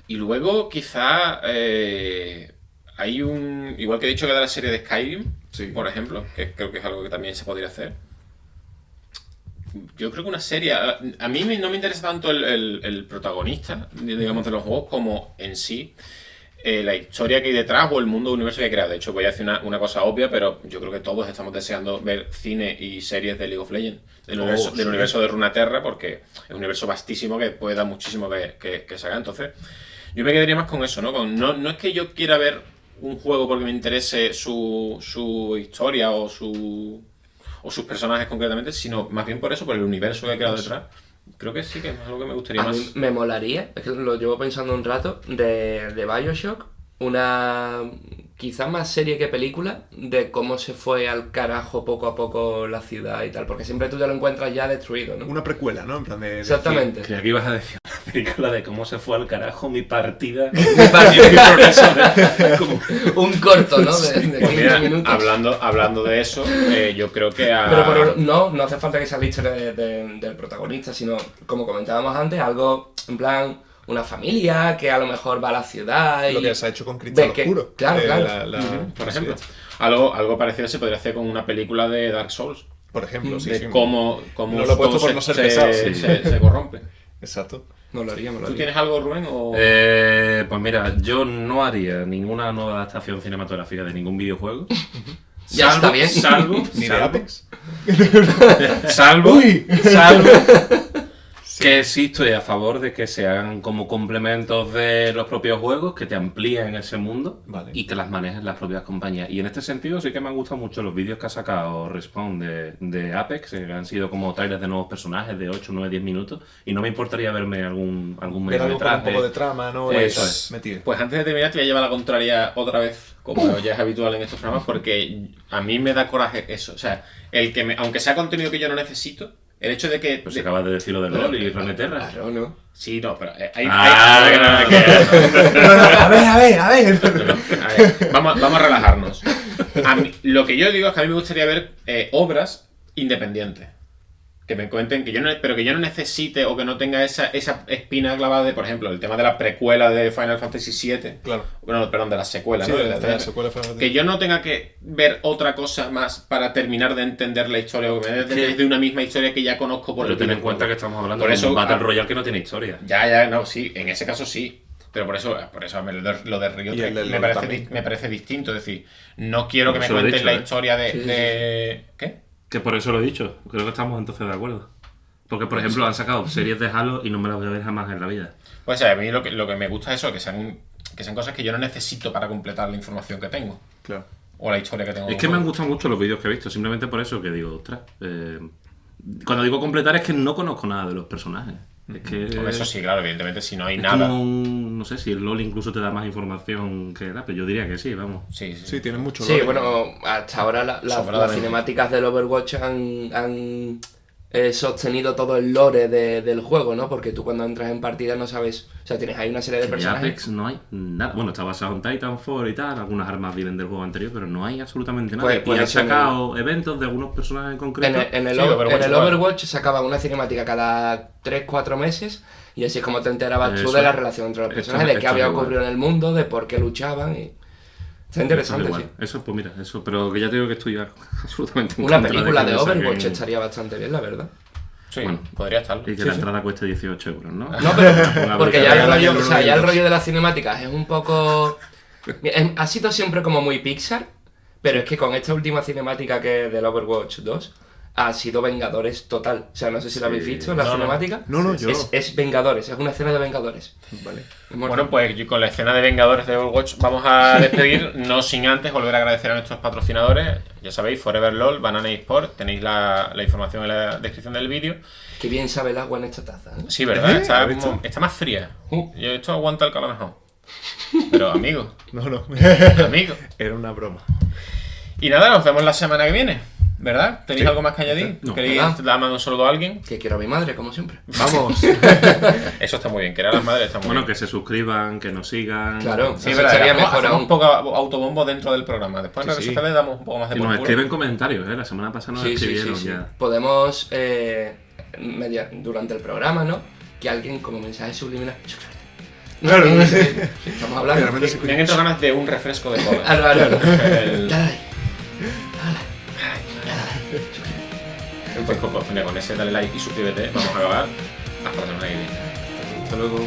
Y luego quizá hay igual que he dicho que de la serie de Skyrim, por ejemplo, que creo que es algo que también se podría hacer. Yo creo que una serie, a mí no me interesa tanto el protagonista, digamos, de los juegos como en sí la historia que hay detrás o el mundo o universo que he creado. De hecho, voy a decir una cosa obvia, pero yo creo que todos estamos deseando ver cine y series de League of Legends, del universo de Runeterra, porque es un universo vastísimo que puede dar muchísimo que sacar. Entonces, yo me quedaría más con eso, ¿no? No es que yo quiera ver un juego porque me interese su historia o sus personajes concretamente, sino más bien por eso, por el universo que he creado detrás. Creo que sí que es algo que me gustaría más. A mí me molaría, es que lo llevo pensando un rato, de BioShock, una quizás más serie que película, de cómo se fue al carajo poco a poco la ciudad y tal, porque siempre tú te lo encuentras ya destruido, ¿no? Una precuela, ¿no? En plan de exactamente. Creía que ibas a decir una película de cómo se fue al carajo mi partida. Como un corto, ¿no? De 15 minutos. Hablando de eso, yo creo que Pero no hace falta que sea la historia del protagonista, sino, como comentábamos antes, algo en plan... una familia que a lo mejor va a la ciudad y... Lo que se ha hecho con Cristal Oscuro. Claro. Por ejemplo. Algo parecido se podría hacer con una película de Dark Souls. Por ejemplo, sí. Cómo no lo he puesto por no ser pesado. Se corrompe. Exacto. Me lo haría. ¿Tú tienes algo, Rubén? O... Pues mira, yo no haría ninguna nueva adaptación cinematográfica de ningún videojuego. Ya está bien. Ni de Apex. Salvo que sí estoy a favor de que se hagan como complementos de los propios juegos, que te amplíen ese mundo y te las manejen las propias compañías. Y en este sentido sí que me han gustado mucho los vídeos que ha sacado Respawn de Apex, que han sido como trailers de nuevos personajes de 8, 9, 10 minutos. Y no me importaría verme algún mediometraje. Un poco de trama, ¿no? Eso es. Metido. Pues antes de terminar te voy a llevar a la contraria otra vez, como ya es habitual en estos programas, porque a mí me da coraje eso. O sea, aunque sea contenido que yo no necesito, el hecho de que... Pues acabas de decir lo de LOL y Runeterra. Claro, ¿no? Sí, no, pero... A ver. Vamos a relajarnos. Lo que yo digo es que a mí me gustaría ver obras independientes. Que me cuenten, pero que yo no necesite o que no tenga esa espina clavada de, por ejemplo, el tema de la precuela de Final Fantasy VII. Claro. Bueno, perdón, de la secuela, sí, ¿no? De la secuela de Final Fantasy. Que yo no tenga que ver otra cosa más para terminar de entender la historia, o que me de una misma historia que ya conozco por pero ten en cuenta que estamos hablando por de eso, un Battle Royale que no tiene historia. No, sí, en ese caso sí. Pero por eso lo de Río me parece distinto. Es decir, no quiero que me cuenten la historia de... ¿Qué? Que por eso lo he dicho, creo que estamos entonces de acuerdo. Porque, por ejemplo, han sacado series de Halo y no me las voy a ver jamás en la vida. Pues a mí lo que me gusta es eso, que sean cosas que yo no necesito para completar la información que tengo. Claro. O la historia que tengo. Es que me han gustado mucho los vídeos que he visto, simplemente por eso que digo, ostras. Cuando digo completar es que no conozco nada de los personajes. Es que... Eso sí, claro, evidentemente si no hay es nada... no sé si el LoL incluso te da más información que la, pero yo diría que sí, vamos. Sí, tiene mucho LoL. Sí, bueno, hasta ahora las cinemáticas del Overwatch han sostenido todo el lore del juego, ¿no? Porque tú cuando entras en partida no sabes... O sea, tienes ahí una serie de personajes... En Apex no hay nada. Bueno, está basado en Titanfall y tal, algunas armas vienen del juego anterior, pero no hay absolutamente nada. Pues y han sacado eventos de algunos personajes en concreto. En el Overwatch sacaba una cinemática cada 3-4 meses y así es como te enterabas tú de la relación entre los personajes, de qué había ocurrido en el mundo, de por qué luchaban y... Está interesante, sí. Eso, pues mira, eso. Pero que ya te digo que estoy absolutamente en una película de Overwatch estaría bastante bien, la verdad. Sí, bueno, podría estarlo. Y que la entrada cueste 18 euros, ¿no? No, pero porque ya el rollo, o sea, ya el rollo de las cinemáticas es un poco... Ha sido siempre como muy Pixar, pero es que con esta última cinemática que es del Overwatch 2 ha sido Vengadores total. O sea, no sé si la habéis visto, la cinemática. No, yo es Vengadores, es una escena de Vengadores. Vale. Bueno, pues con la escena de Vengadores de Overwatch vamos a despedir, no sin antes volver a agradecer a nuestros patrocinadores. Ya sabéis, Forever LOL, Banana eSport, tenéis la información en la descripción del vídeo. Qué bien sabe el agua en esta taza, ¿eh? Sí, ¿verdad? Está más fría. Yo esto aguanta el calor mejor. Pero amigo. No. Amigo. Era una broma. Y nada, nos vemos la semana que viene, ¿verdad? ¿Tenéis algo más que añadir? No. ¿Queréis darme un saludo a alguien? Que quiero a mi madre, como siempre. Vamos. Eso está muy bien, querer a las madres está muy bien. Bueno, que se suscriban, que nos sigan. Claro, sí, es verdad. Mejor hacemos un poco autobombo dentro del programa. Después en redes sociales damos un poco más de y nos escriben comentarios, La semana pasada nos escribieron ya. Podemos, durante el programa, ¿no? Que alguien como mensaje subliminal... Claro, estamos hablando. Me han hecho ganas de un refresco de cola. Dale. Pues con ese dale like y suscríbete. Vamos a acabar. Hasta la semana que viene. Hasta luego.